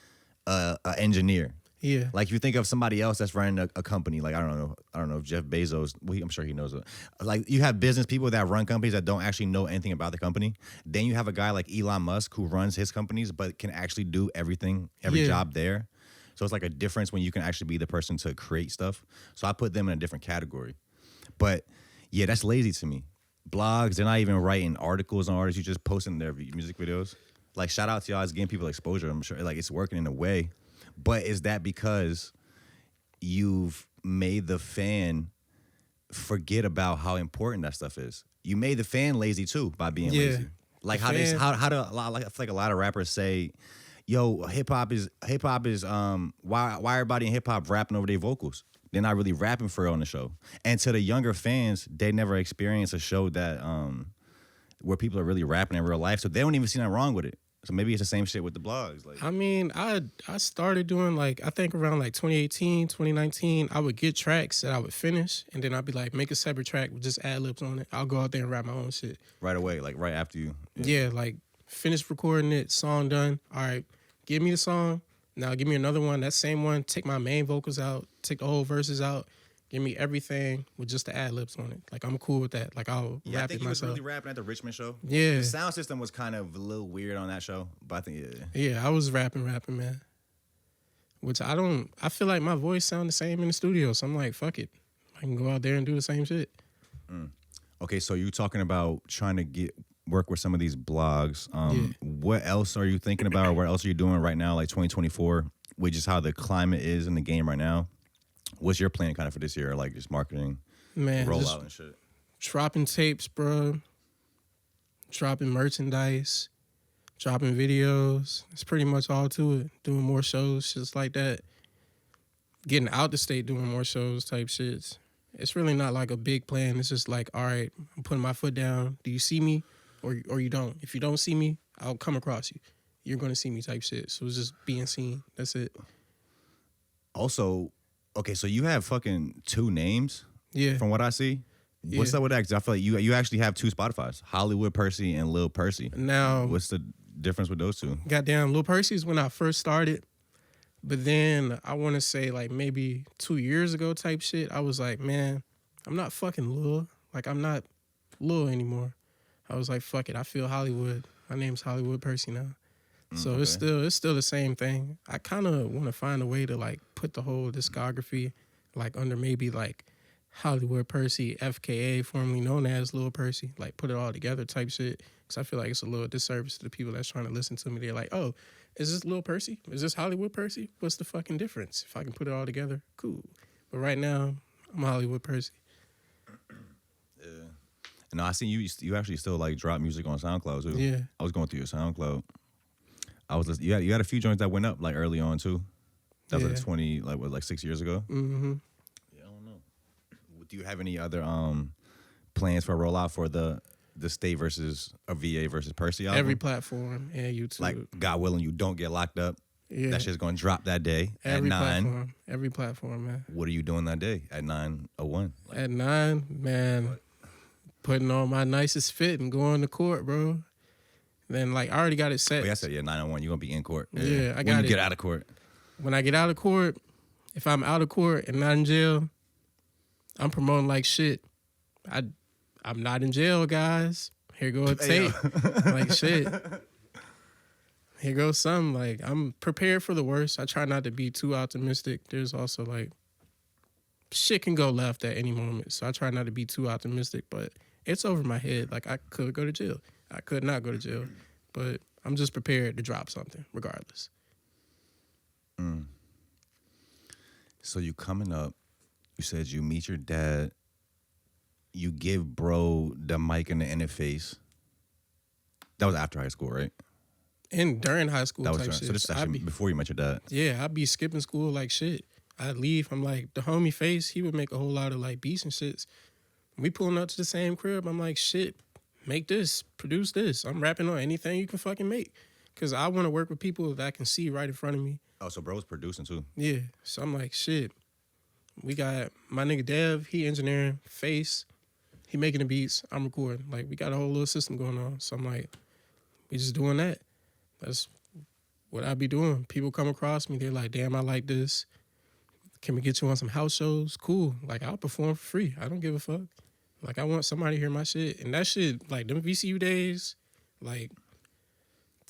Speaker 2: an engineer. Yeah. Like if you think of somebody else that's running a company, like I don't know if Jeff Bezos, I'm sure he knows it. Like you have business people that run companies that don't actually know anything about the company. Then you have a guy like Elon Musk who runs his companies but can actually do everything, every job there. So it's like a difference when you can actually be the person to create stuff. So I put them in a different category. But yeah, that's lazy to me. Blogs, they're not even writing articles on artists. You just posting their music videos. Like, shout out to y'all. It's getting people exposure. I'm sure like it's working in a way. But is that because you've made the fan forget about how important that stuff is? You made the fan lazy too by being lazy. Like how I feel like a lot of rappers say, yo, hip hop is why everybody in hip hop rapping over their vocals? They're not really rapping for real on the show. And to the younger fans, they never experience a show that where people are really rapping in real life, so they don't even see nothing wrong with it. So maybe it's the same shit with the blogs. Like,
Speaker 1: I mean, I started doing like, I think around like 2018, 2019, I would get tracks that I would finish, and then I'd be like, make a separate track with just ad-libs on it. I'll go out there and rap my own shit.
Speaker 2: right away, like right after you.
Speaker 1: Yeah, like finish recording it, song done. All right, give me the song. Now give me another one, that same one, take my main vocals out, take the whole verses out. Give me everything with just the ad-libs on it. Like, I'm cool with that. Like, I'll rap it myself.
Speaker 2: I think he was really rapping at the Richmond show.
Speaker 1: Yeah.
Speaker 2: The sound system was kind of a little weird on that show, but I think, yeah.
Speaker 1: Yeah, I was rapping, man. Which I feel like my voice sound the same in the studio, so I'm like, fuck it. I can go out there and do the same shit.
Speaker 2: Okay, so you talking about trying to work with some of these blogs. What else are you thinking about, or what else are you doing right now, like 2024, with just how the climate is in the game right now? What's your plan kind of for this year? Like just marketing, rollout and shit?
Speaker 1: Dropping tapes, bro. Dropping merchandise. Dropping videos. It's pretty much all to it. Doing more shows, just like that. Getting out the state, doing more shows type shits. It's really not like a big plan. It's just like, all right, I'm putting my foot down. Do you see me or you don't? If you don't see me, I'll come across you. You're going to see me type shit. So it's just being seen. That's it.
Speaker 2: Also, okay, so you have fucking 2 names.
Speaker 1: Yeah.
Speaker 2: From what I see. What's up with that? 'Cause I feel like you actually have 2 Spotifys, Hollywood Percy and Lil Percy.
Speaker 1: Now,
Speaker 2: what's the difference with those 2?
Speaker 1: Goddamn, Lil Percy's when I first started. But then I want to say like maybe 2 years ago type shit, I was like, man, I'm not fucking Lil. Like, I'm not Lil anymore. I was like, fuck it. I feel Hollywood. My name's Hollywood Percy now. So okay. It's still the same thing. I kind of want to find a way to like put the whole discography like under maybe like Hollywood Percy, FKA, formerly known as Lil Percy, like put it all together type shit. Because I feel like it's a little disservice to the people that's trying to listen to me. They're like, oh, is this Lil Percy? Is this Hollywood Percy? What's the fucking difference? If I can put it all together, cool. But right now, I'm Hollywood Percy.
Speaker 2: Yeah. No, I seen you actually still like drop music on SoundCloud too.
Speaker 1: Yeah.
Speaker 2: I was going through your SoundCloud. I was listening. You got a few joints that went up like early on too. That was like 6 years ago.
Speaker 1: Mm-hmm.
Speaker 2: Yeah, I don't know. Do you have any other plans for a rollout for the state versus a VA versus Percy album?
Speaker 1: Every platform and YouTube.
Speaker 2: Like, God willing, you don't get locked up. Yeah. That shit's gonna drop that day at 9.
Speaker 1: Platform. Every platform, man.
Speaker 2: What are you doing that day at 9:01? Like,
Speaker 1: at 9, man, putting on my nicest fit and going to court, bro. Then, like, I already got it set.
Speaker 2: I said, 9:01, you're going to be in court.
Speaker 1: Yeah, I got it.
Speaker 2: When you get out of court.
Speaker 1: When I get out of court, if I'm out of court and not in jail, I'm promoting like shit. I'm not in jail, guys. Here go a tape. Like, shit. Here goes something. Like, I'm prepared for the worst. I try not to be too optimistic. There's also, like, shit can go left at any moment. So I try not to be too optimistic, but it's over my head. Like, I could go to jail. I could not go to jail, but I'm just prepared to drop something regardless.
Speaker 2: So you coming up, you said you meet your dad, you give bro the mic in the interface. That was after high school, right?
Speaker 1: And during high school
Speaker 2: that
Speaker 1: type
Speaker 2: was
Speaker 1: shit.
Speaker 2: So this is actually before you met your dad.
Speaker 1: Yeah, I'd be skipping school like shit. I'd leave. I'm like, the homie Face, he would make a whole lot of like beats and shits. We pulling up to the same crib. I'm like, shit, make this, produce this. I'm rapping on anything you can fucking make. Because I want to work with people that I can see right in front of me.
Speaker 2: Oh, so bro's producing too?
Speaker 1: Yeah. So I'm like, shit. We got my nigga Dev, he engineering, Face, he making the beats, I'm recording. Like, we got a whole little system going on. So I'm like, we just doing that. That's what I be doing. People come across me, they're like, damn, I like this. Can we get you on some house shows? Cool. Like, I'll perform for free. I don't give a fuck. Like, I want somebody to hear my shit. And that shit, like, them VCU days, like,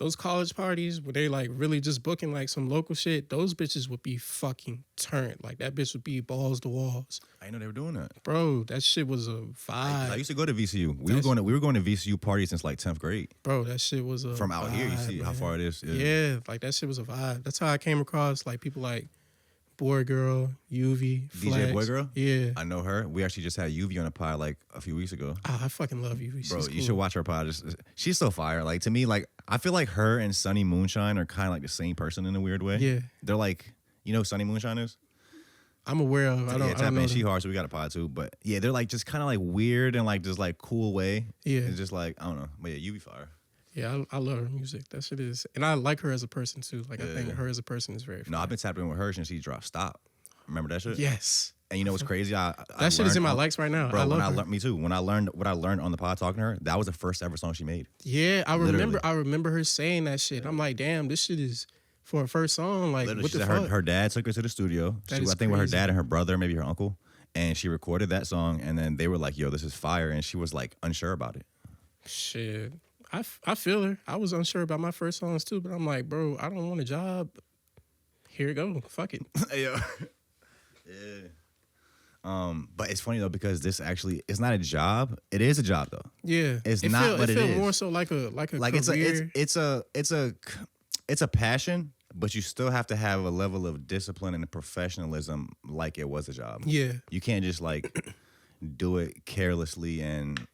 Speaker 1: those college parties where they like really just booking like some local shit, those bitches would be fucking turned. Like that bitch would be balls to walls.
Speaker 2: I didn't know they were doing that.
Speaker 1: Bro, that shit was a vibe.
Speaker 2: I used to go to VCU. We were going to VCU parties since like 10th grade.
Speaker 1: Bro, that shit was a
Speaker 2: From out
Speaker 1: vibe,
Speaker 2: here, you see
Speaker 1: man.
Speaker 2: how far it is.
Speaker 1: Yeah, like that shit was a vibe. That's how I came across like people like Boy Girl, UV, Flex.
Speaker 2: DJ Boy Girl?
Speaker 1: Yeah.
Speaker 2: I know her. We actually just had UV on the pod like a few weeks ago.
Speaker 1: Oh, I fucking love UV.
Speaker 2: Bro,
Speaker 1: She's
Speaker 2: you
Speaker 1: cool.
Speaker 2: should watch her pod. She's so fire. Like to me, like I feel like her and Sunny Moonshine are kind of like the same person in a weird way.
Speaker 1: Yeah.
Speaker 2: They're like, you know who Sunny Moonshine is?
Speaker 1: I'm aware of. I don't know.
Speaker 2: She hard, so we got a pod too. But yeah, they're like just kind of like weird and like just like cool way.
Speaker 1: Yeah.
Speaker 2: It's just like, I don't know. But yeah, UV fire.
Speaker 1: Yeah, I love her music. That shit is. And I like her as a person too. Like I think her as a person is very fun.
Speaker 2: No, I've been tapping with her since she dropped Stop. Remember that shit?
Speaker 1: Yes.
Speaker 2: And you know what's crazy?
Speaker 1: That shit is in my likes right now.
Speaker 2: Bro,
Speaker 1: I love her.
Speaker 2: Me too. When I learned what I learned on the pod talking to her, that was the first ever song she made.
Speaker 1: Yeah, I remember.
Speaker 2: Literally.
Speaker 1: I remember her saying that shit. I'm like, damn, this shit is for a first song. Like,
Speaker 2: Literally,
Speaker 1: what
Speaker 2: she
Speaker 1: the
Speaker 2: said
Speaker 1: fuck?
Speaker 2: her dad took her to the studio.
Speaker 1: That
Speaker 2: I
Speaker 1: is
Speaker 2: think with her
Speaker 1: crazy.
Speaker 2: dad and her brother, maybe her uncle, and she recorded that song. And then they were like, "Yo, this is fire," and she was like unsure about it.
Speaker 1: Shit, I feel her. I was unsure about my first songs too, but I'm like, bro, I don't want a job. Here you go. Fuck it.
Speaker 2: Yeah. But it's funny though because this actually it's not a job. It is a job though.
Speaker 1: Yeah,
Speaker 2: It's not what it
Speaker 1: felt
Speaker 2: is.
Speaker 1: more so like a career.
Speaker 2: it's a passion, but you still have to have a level of discipline and professionalism like it was a job.
Speaker 1: Yeah,
Speaker 2: You can't just like do it carelessly and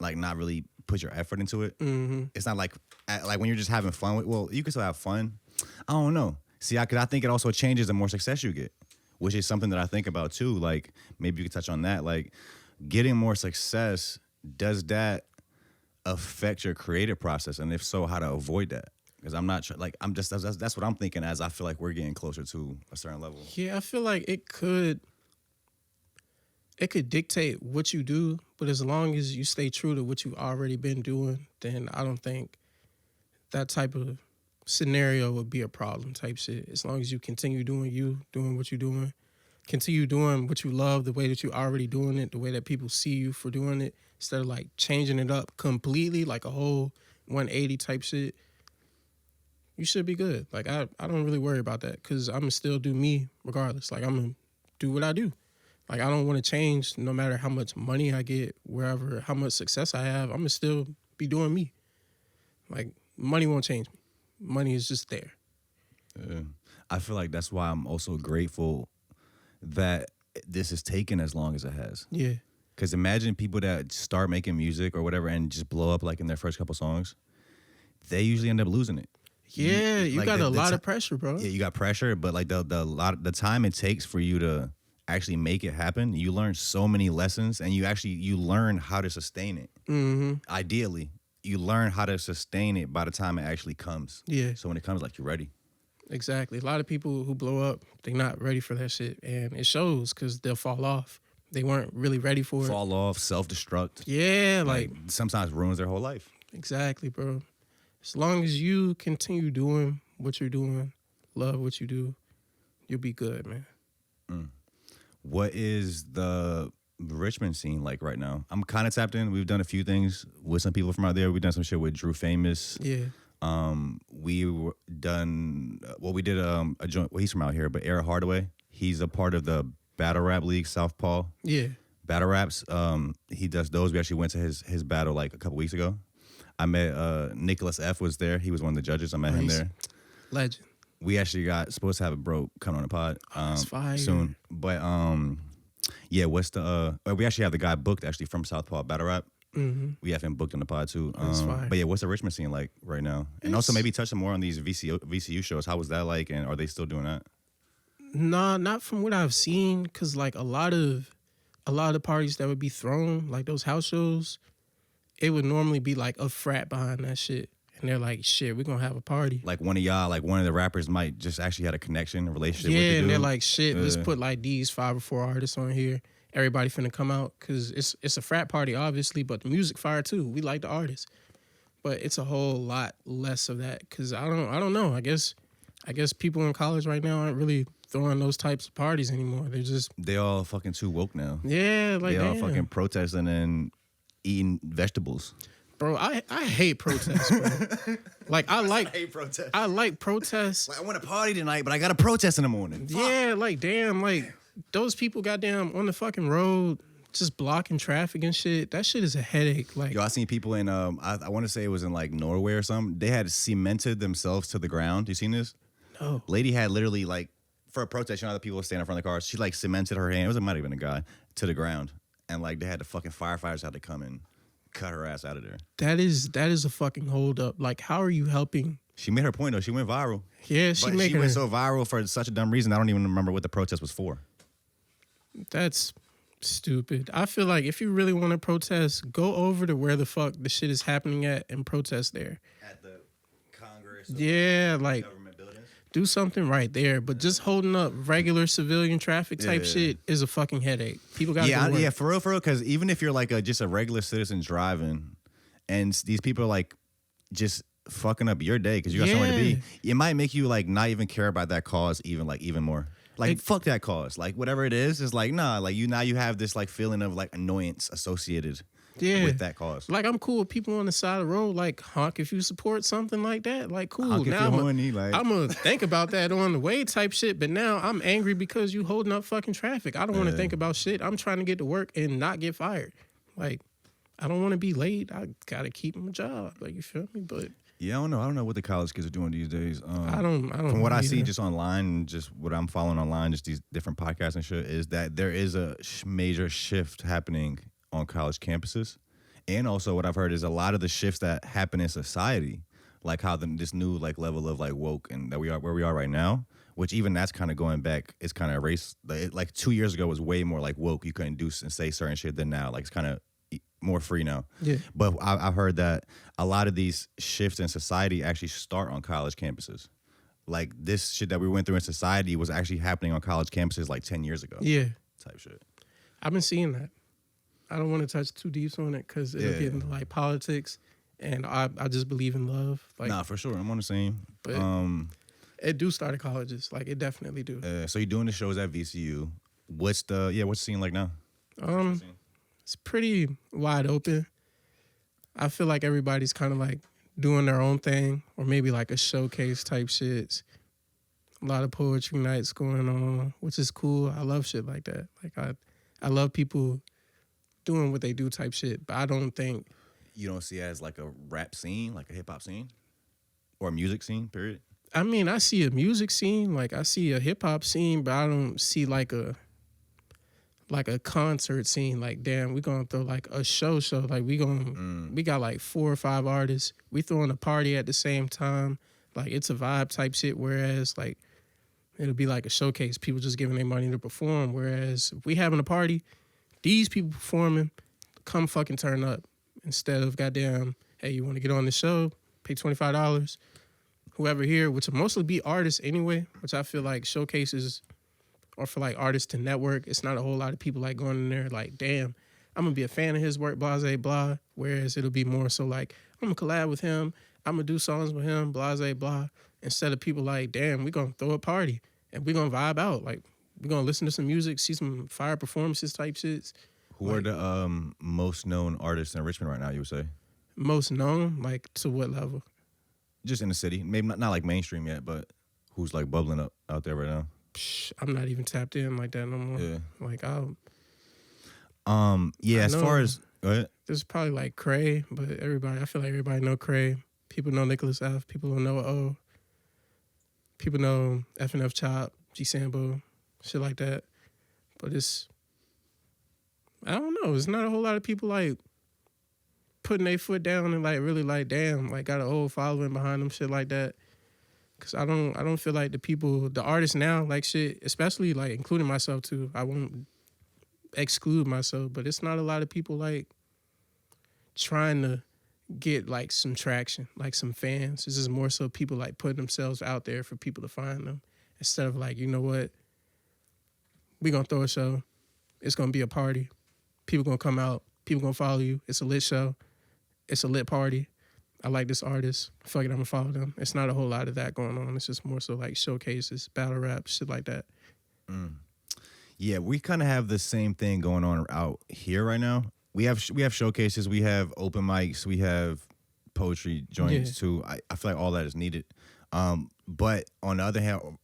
Speaker 2: like not really put your effort into it.
Speaker 1: mm-hmm.
Speaker 2: It's not like when you're just having fun. Well, you can still have fun. I don't know. See, because I think it also changes the more success you get, which is something that I think about too. Like maybe you could touch on that. Like getting more success, does that affect your creative process? And if so, how to avoid that? Because I'm not sure. Like that's what I'm thinking as I feel like we're getting closer to a certain level.
Speaker 1: Yeah, I feel like it could dictate what you do, but as long as you stay true to what you've already been doing, then I don't think that type of scenario would be a problem type shit. As long as you continue doing what you're doing, continue doing what you love, the way that you're already doing it, the way that people see you for doing it, instead of like changing it up completely, like a whole 180 type shit, you should be good. Like I don't really worry about that because I'm gonna still do me regardless. Like I'm gonna do what I do. Like I don't want to change no matter how much money I get, wherever, how much success I have, I'm gonna still be doing me. Like money won't change me. Money is just there.
Speaker 2: Yeah. I feel like that's why I'm also grateful that this has taken as long as it has.
Speaker 1: Yeah.
Speaker 2: Because imagine people that start making music or whatever and just blow up like in their first couple songs, they usually end up losing it.
Speaker 1: Yeah, you
Speaker 2: like
Speaker 1: got a lot of pressure, bro.
Speaker 2: Yeah, you got pressure, but like the time it takes for you to actually make it happen, you learn so many lessons, and you learn how to sustain it.
Speaker 1: Mm-hmm.
Speaker 2: Ideally, you learn how to sustain it by the time it actually comes.
Speaker 1: Yeah,
Speaker 2: So when it comes, like you're ready.
Speaker 1: exactly. A lot of people who blow up, they're not ready for that shit, and it shows because they'll fall off. They weren't really ready for it.
Speaker 2: Fall off, self-destruct.
Speaker 1: Yeah, like
Speaker 2: sometimes ruins their whole life.
Speaker 1: exactly, bro. As long as you continue doing what you're doing, love what you do, you'll be good, man.
Speaker 2: What is the Richmond scene like right now? I'm kind of tapped in. We've done a few things with some people from out there. We've done some shit with Drew Famous.
Speaker 1: Yeah.
Speaker 2: We did a joint. Well, he's from out here, but Era Hardaway. He's a part of the Battle Rap League, Southpaw.
Speaker 1: Yeah.
Speaker 2: Battle raps. He does those. We actually went to his battle like a couple weeks ago. I met Nicholas F. was there. He was one of the judges. I met him there.
Speaker 1: Legend.
Speaker 2: We actually supposed to have a bro coming on the pod
Speaker 1: That's fire.
Speaker 2: soon. But yeah, what's the we actually have the guy booked actually from Southpaw Battle Rap.
Speaker 1: Mm-hmm.
Speaker 2: We have him booked on the pod too.
Speaker 1: That's fire.
Speaker 2: But yeah, what's the Richmond scene like right now? And also maybe touch some more on these VCU shows. How was that like, and are they still doing that?
Speaker 1: Nah, not from what I've seen, because like a lot of parties that would be thrown, like those house shows, it would normally be like a frat behind that shit. And they're like, shit, we're going to have a party.
Speaker 2: Like one of y'all, like one of the rappers might just actually had a connection, a relationship with the
Speaker 1: Yeah,
Speaker 2: dude.
Speaker 1: and they're like, shit, let's
Speaker 2: Yeah.
Speaker 1: put like these 5 or 4 artists on here. Everybody finna come out because it's a frat party, obviously, but the music fire too. We like the artists. But it's a whole lot less of that because I don't know. I guess people in college right now aren't really throwing those types of parties anymore.
Speaker 2: They all fucking too woke now.
Speaker 1: Yeah, like
Speaker 2: They all
Speaker 1: damn.
Speaker 2: fucking protesting and eating vegetables.
Speaker 1: Bro, I hate protests, bro. Like I
Speaker 2: hate protests.
Speaker 1: I like protests.
Speaker 2: Like, I want to party tonight, but I got to protest in the morning.
Speaker 1: Yeah, like damn, like those people goddamn on the fucking road just blocking traffic and shit. That shit is a headache. Like,
Speaker 2: yo, I seen people in I want to say it was in like Norway or something. They had cemented themselves to the ground. You seen this?
Speaker 1: No.
Speaker 2: Lady had literally like for a protest, you know, other people standing in front of the cars. She like cemented her hand. It might have been a guy to the ground, and like they had the fucking firefighters had to come and cut her ass out of there.
Speaker 1: That is a fucking hold up. Like, how are you helping?
Speaker 2: She made her point though. She went viral.
Speaker 1: Yeah,
Speaker 2: she went so viral for such a dumb reason. I don't even remember what the protest was for.
Speaker 1: That's stupid. I feel like if you really want to protest, go over to where the fuck the shit is happening at and protest there.
Speaker 2: At the Congress.
Speaker 1: Yeah, like
Speaker 2: government buildings.
Speaker 1: Do something right there. But just holding up regular civilian traffic type shit is a fucking headache. People got
Speaker 2: yeah, for real. Because even if you're like just a regular citizen driving, and these people are like just fucking up your day because you got somewhere to be, it might make you like not even care about that cause even more. Like, fuck that cause. Like, whatever it is like, nah, like, you have this, like, feeling of, like, annoyance associated with that cause.
Speaker 1: Like, I'm cool with people on the side of the road, like, honk if you support something like that. Like, cool.
Speaker 2: Honk
Speaker 1: now
Speaker 2: I'm
Speaker 1: going to think about that on the way type shit, but now I'm angry because you holding up fucking traffic. I don't want to think about shit. I'm trying to get to work and not get fired. Like, I don't want to be late. I got to keep my job. Like, you feel me? But...
Speaker 2: yeah, I don't know what the college kids are doing these days.
Speaker 1: I don't
Speaker 2: From what I see just online and just what I'm following online, just these different podcasts and shit, is that there is a major shift happening on college campuses. And also what I've heard is a lot of the shifts that happen in society, like how this new like level of like woke and that we are where we are right now, which even that's kind of going back, it's kind of erased. Like 2 years ago was way more like woke. You couldn't do and say certain shit than now. Like it's kind of more free now.
Speaker 1: Yeah.
Speaker 2: But I've heard that a lot of these shifts in society actually start on college campuses. Like this shit that we went through in society was actually happening on college campuses like 10 years ago.
Speaker 1: Yeah.
Speaker 2: Type shit.
Speaker 1: I've been seeing that. I don't want to touch too deep on it because it'll get into like politics, and I just believe in love. Like,
Speaker 2: nah, for sure. I'm on the same.
Speaker 1: But it do start at colleges. Like it definitely do.
Speaker 2: So you're doing the shows at VCU. What's the scene like now?
Speaker 1: It's pretty wide open. I feel like everybody's kind of like doing their own thing, or maybe like a showcase type shit. A lot of poetry nights going on, which is cool. I love shit like that. Like I love people doing what they do type shit, but I don't think...
Speaker 2: You don't see it as like a rap scene, like a hip hop scene? Or a music scene, period?
Speaker 1: I mean, I see a music scene, like I see a hip hop scene, but I don't see like a concert scene. Like, damn, we gonna throw like a show. Like we got like 4 or 5 artists. We throwing a party at the same time. Like it's a vibe type shit. Whereas like it'll be like a showcase, people just giving their money to perform. Whereas if we having a party, these people performing, come fucking turn up. Instead of goddamn, hey, you want to get on the show? Pay $25. Whoever here, which will mostly be artists anyway, which I feel like showcases or for like artists to network. It's not a whole lot of people like going in there like, damn, I'm gonna be a fan of his work, blah, blah, blah. Whereas it'll be more so like, I'm gonna collab with him, I'm gonna do songs with him, blah, blah, blah. Instead of people like, damn, we gonna throw a party and we gonna vibe out. Like, we gonna listen to some music, see some fire performances type shits.
Speaker 2: Who are the most known artists in Richmond right now, you would say?
Speaker 1: Most known? Like, to what level?
Speaker 2: Just in the city. Maybe not like mainstream yet, but who's like bubbling up out there right now?
Speaker 1: I'm not even tapped in like that no more.
Speaker 2: Yeah.
Speaker 1: Like,
Speaker 2: as far as... Go ahead.
Speaker 1: There's probably like Cray, but I feel like everybody know Cray. People know Nicholas F. People don't know O. People know F&F Chop, G Sambo, shit like that. But I don't know. It's not a whole lot of people like putting their foot down and like really like, damn, like got a whole following behind them, shit like that. Cause I don't feel like the artists now, like shit, especially like including myself too. I won't exclude myself, but it's not a lot of people like trying to get like some traction, like some fans. This is more so people like putting themselves out there for people to find them instead of like, you know what, we gonna throw a show. It's gonna be a party. People gonna come out. People gonna follow you. It's a lit show. It's a lit party. I like this artist. Fuck it, I'm gonna follow them. It's not a whole lot of that going on. It's just more so like showcases, battle rap, shit like that.
Speaker 2: Yeah, we kind of have the same thing going on out here right now. we have showcases, we have open mics, we have poetry joints too. I feel like all that is needed. But on the other hand,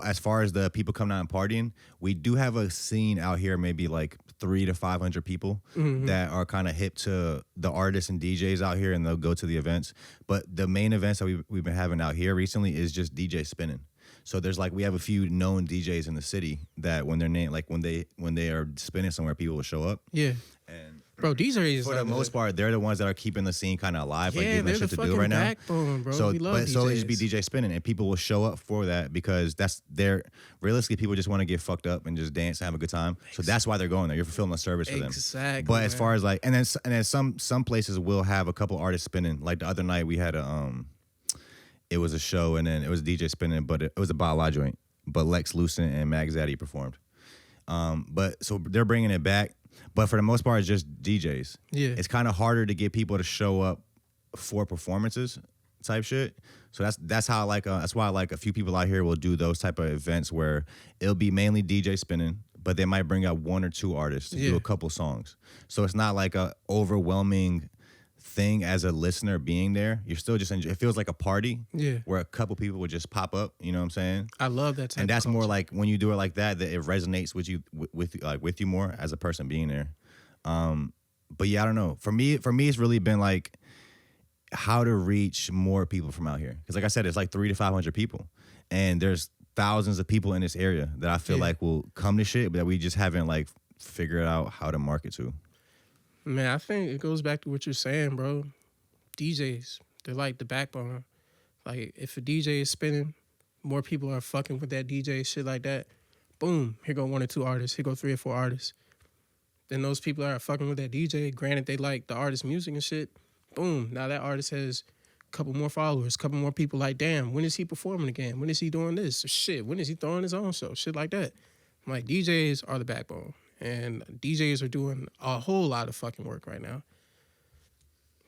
Speaker 2: as far as the people coming out and partying, we do have a scene out here, maybe like 300 to 500 people that are kind of hip to the artists and DJs out here, and they'll go to the events. But the main events that we've been having out here recently is just DJ spinning. So there's like, we have a few known DJs in the city that when they're named, like when they are spinning somewhere, people will show up.
Speaker 1: Yeah.
Speaker 2: And
Speaker 1: bro, DJs
Speaker 2: for the most part, they're the ones that are keeping the scene kind of alive, like giving
Speaker 1: they're
Speaker 2: shit
Speaker 1: the
Speaker 2: to do right now.
Speaker 1: Backbone, bro.
Speaker 2: So,
Speaker 1: we love DJs.
Speaker 2: So they just be DJ spinning, and people will show up for that because that's their realistically, people just want to get fucked up and just dance and have a good time. So that's why they're going there. You're fulfilling a service for them.
Speaker 1: Exactly.
Speaker 2: But as far as like, and then some places will have a couple artists spinning. Like the other night, we had it was a show, and then it was DJ spinning, but it was a Bala joint. But Lex Lucent and Mag Zaddy performed. But so they're bringing it back. But for the most part, it's just DJs.
Speaker 1: Yeah.
Speaker 2: It's kind of harder to get people to show up for performances type shit. So that's how that's why like a few people out here will do those type of events where it'll be mainly DJ spinning, but they might bring out one or two artists to do a couple songs. So it's not like a overwhelming thing as a listener being there. You're still just it feels like a party where a couple people would just pop up, you know what I'm saying?
Speaker 1: I love that type
Speaker 2: and that's
Speaker 1: of
Speaker 2: more like when you do it like that it resonates with you with you more as a person being there. But yeah, I don't know. For me it's really been like how to reach more people from out here, because like I said, it's like 300 to 500 people, and there's thousands of people in this area that I feel like will come to shit, but that we just haven't like figured out how to market to.
Speaker 1: Man, I think it goes back to what you're saying, bro. DJs, they're like the backbone. Like, if a DJ is spinning, more people are fucking with that DJ, shit like that. Boom, here go 1 or 2 artists. Here go 3 or 4 artists. Then those people that are fucking with that DJ, granted they like the artist's music and shit, boom, now that artist has a couple more followers, a couple more people like, damn, when is he performing again? When is he doing this? Or shit, when is he throwing his own show? Shit like that. Like, DJs are the backbone. And DJs are doing a whole lot of fucking work right now.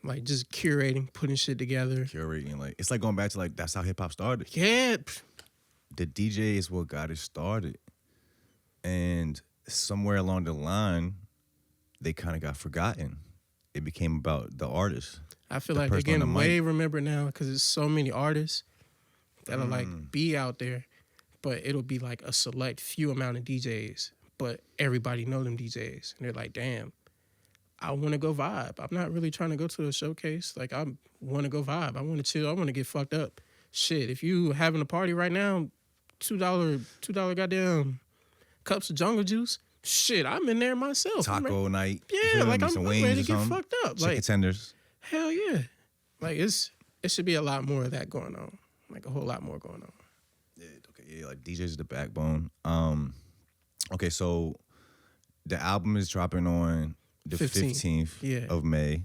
Speaker 1: Like, just curating, putting shit together.
Speaker 2: Curating, like, it's like going back to, like, that's how hip-hop started.
Speaker 1: Yeah.
Speaker 2: The DJ is what got it started. And somewhere along the line, they kind of got forgotten. It became about the artist.
Speaker 1: I feel like they're getting way remembered now because there's so many artists that'll, like, be out there, but it'll be, like, a select few amount of DJs. But everybody know them DJs. And they're like, damn, I want to go vibe. I'm not really trying to go to a showcase. Like, I want to go vibe. I want to chill. I want to get fucked up. Shit, if you having a party right now, $2 goddamn cups of jungle juice, shit, I'm in there myself.
Speaker 2: Taco night.
Speaker 1: Yeah, like I'm ready to get fucked up.
Speaker 2: Chicken tenders.
Speaker 1: Hell yeah. Like, it should be a lot more of that going on. Like, a whole lot more going on.
Speaker 2: Yeah, okay, yeah, like DJs is the backbone. Okay, so the album is dropping on the 15th of May.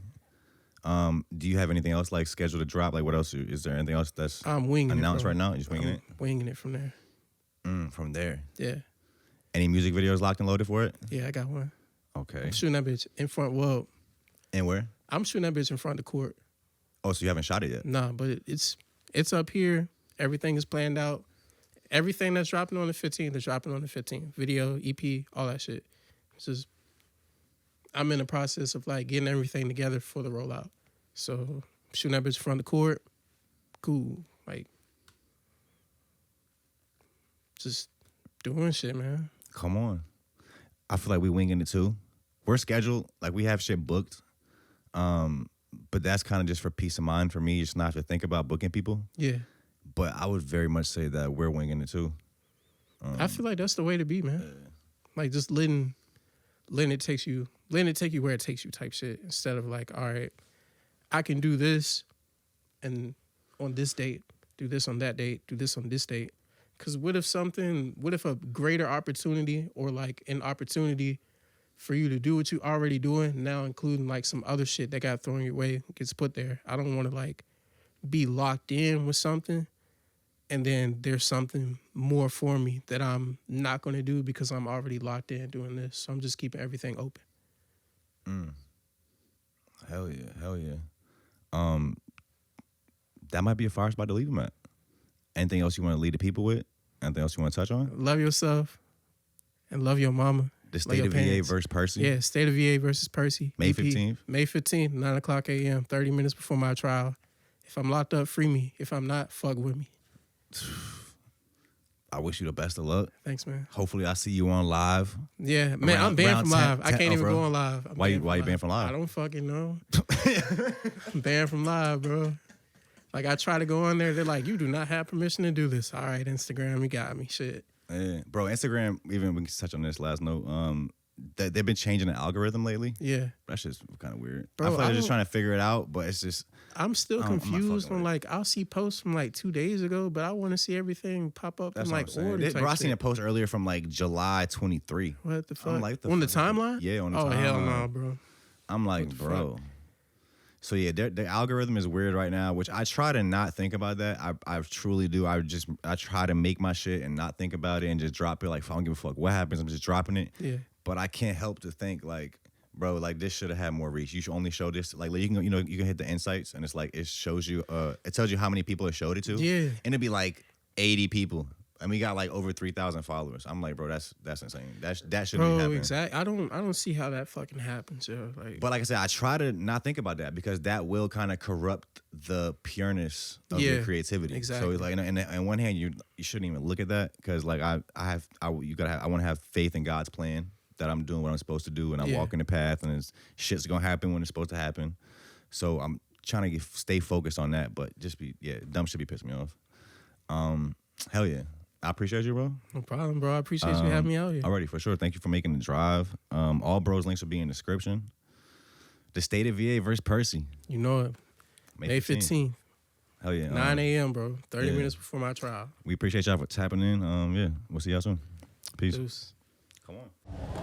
Speaker 2: Do you have anything else like scheduled to drop? Like, what else is there? Anything else that's announced right now? You're just winging it?
Speaker 1: Winging it from there.
Speaker 2: From there.
Speaker 1: Yeah.
Speaker 2: Any music videos locked and loaded for it?
Speaker 1: Yeah, I got one.
Speaker 2: Okay.
Speaker 1: I'm shooting that bitch in front. Well,
Speaker 2: and where?
Speaker 1: I'm shooting that bitch in front of the court.
Speaker 2: Oh, so you haven't shot it yet?
Speaker 1: Nah, but it's up here. Everything is planned out. Everything that's dropping on the 15th is dropping on the 15th. Video, EP, all that shit. It's just, I'm in the process of like getting everything together for the rollout. So I'm shooting that bitch in front of the court. Cool. Like, just doing shit, man.
Speaker 2: Come on. I feel like we winging it too. We're scheduled, like we have shit booked. But that's kind of just for peace of mind for me, just not to think about booking people.
Speaker 1: Yeah.
Speaker 2: But I would very much say that we're winging it too.
Speaker 1: I feel like that's the way to be, man. Like, just letting it take you where it takes you type shit, instead of like, all right, I can do this and on this date, do this on that date, do this on this date. Because what if a greater opportunity, or like an opportunity for you to do what you already doing, now including like some other shit that got thrown your way, gets put there. I don't want to like be locked in with something and then there's something more for me that I'm not going to do because I'm already locked in doing this. So I'm just keeping everything open.
Speaker 2: Hell yeah. That might be a fire spot to leave them at. Anything else you want to lead the people with? Anything else you want to touch on?
Speaker 1: Love yourself and love your mama
Speaker 2: The State of VA versus Percy?
Speaker 1: Yeah, State of VA versus Percy.
Speaker 2: May
Speaker 1: EP.
Speaker 2: 15th?
Speaker 1: May 15th, 9 o'clock a.m., 30 minutes before my trial. If I'm locked up, free me. If I'm not, fuck with me.
Speaker 2: I wish you the best of luck.
Speaker 1: Thanks, man.
Speaker 2: Hopefully I see you on live.
Speaker 1: Yeah, man, I'm banned from live. I can't even go on live.
Speaker 2: Why you banned from live?
Speaker 1: I don't fucking know. I'm banned from live, bro. Like, I try to go on there. They're like, you do not have permission to do this. All right, Instagram, you got me. Shit.
Speaker 2: Yeah. Bro, Instagram, even we can touch on this last note, they've been changing the algorithm lately.
Speaker 1: Yeah.
Speaker 2: That's just kind of weird.
Speaker 1: Bro,
Speaker 2: I feel like they're just trying to figure it out, but it's just...
Speaker 1: I'm still confused on, like, I'll see posts from, like, 2 days ago, but I want to see everything pop up in, like, order.
Speaker 2: Bro, I seen a post earlier from, like, July 23.
Speaker 1: What the fuck?
Speaker 2: I'm like,
Speaker 1: on the timeline?
Speaker 2: Yeah, on the timeline.
Speaker 1: Oh, hell no, bro.
Speaker 2: I'm like, bro. So, yeah, the algorithm is weird right now, which I try to not think about that. I truly do. I try to make my shit and not think about it and just drop it. Like, I don't give a fuck what happens. I'm just dropping it.
Speaker 1: Yeah.
Speaker 2: But I can't help to think, like, bro, like, this should have had more reach. You should only show this. Like, you can, you can hit the insights, and it's like, it shows you, it tells you how many people it showed it to.
Speaker 1: Yeah.
Speaker 2: And it'd be like 80 people. And we got like over 3,000 followers. I'm like, bro, that's insane. That shouldn't be happening.
Speaker 1: Exactly. I don't see how that fucking happens, yo. Like,
Speaker 2: but like I said, I try to not think about that because that will kind of corrupt the pureness of your creativity.
Speaker 1: Exactly.
Speaker 2: So like, and on one hand, you shouldn't even look at that because like I want to have faith in God's plan that I'm doing what I'm supposed to do and I'm walking the path and shit's gonna happen when it's supposed to happen. So I'm trying to stay focused on that, but dumb shit be pissing me off. Hell yeah. I appreciate you, bro.
Speaker 1: No problem, bro. I appreciate you having me out here.
Speaker 2: Alrighty, for sure. Thank you for making the drive. All bros links will be in the description. The State of VA versus Percy.
Speaker 1: You know it. May 15th.
Speaker 2: Hell yeah.
Speaker 1: 9 a.m., bro. 30 minutes before my trial.
Speaker 2: We appreciate y'all for tapping in. We'll see y'all soon. Peace.
Speaker 1: Deuce.
Speaker 2: Come on.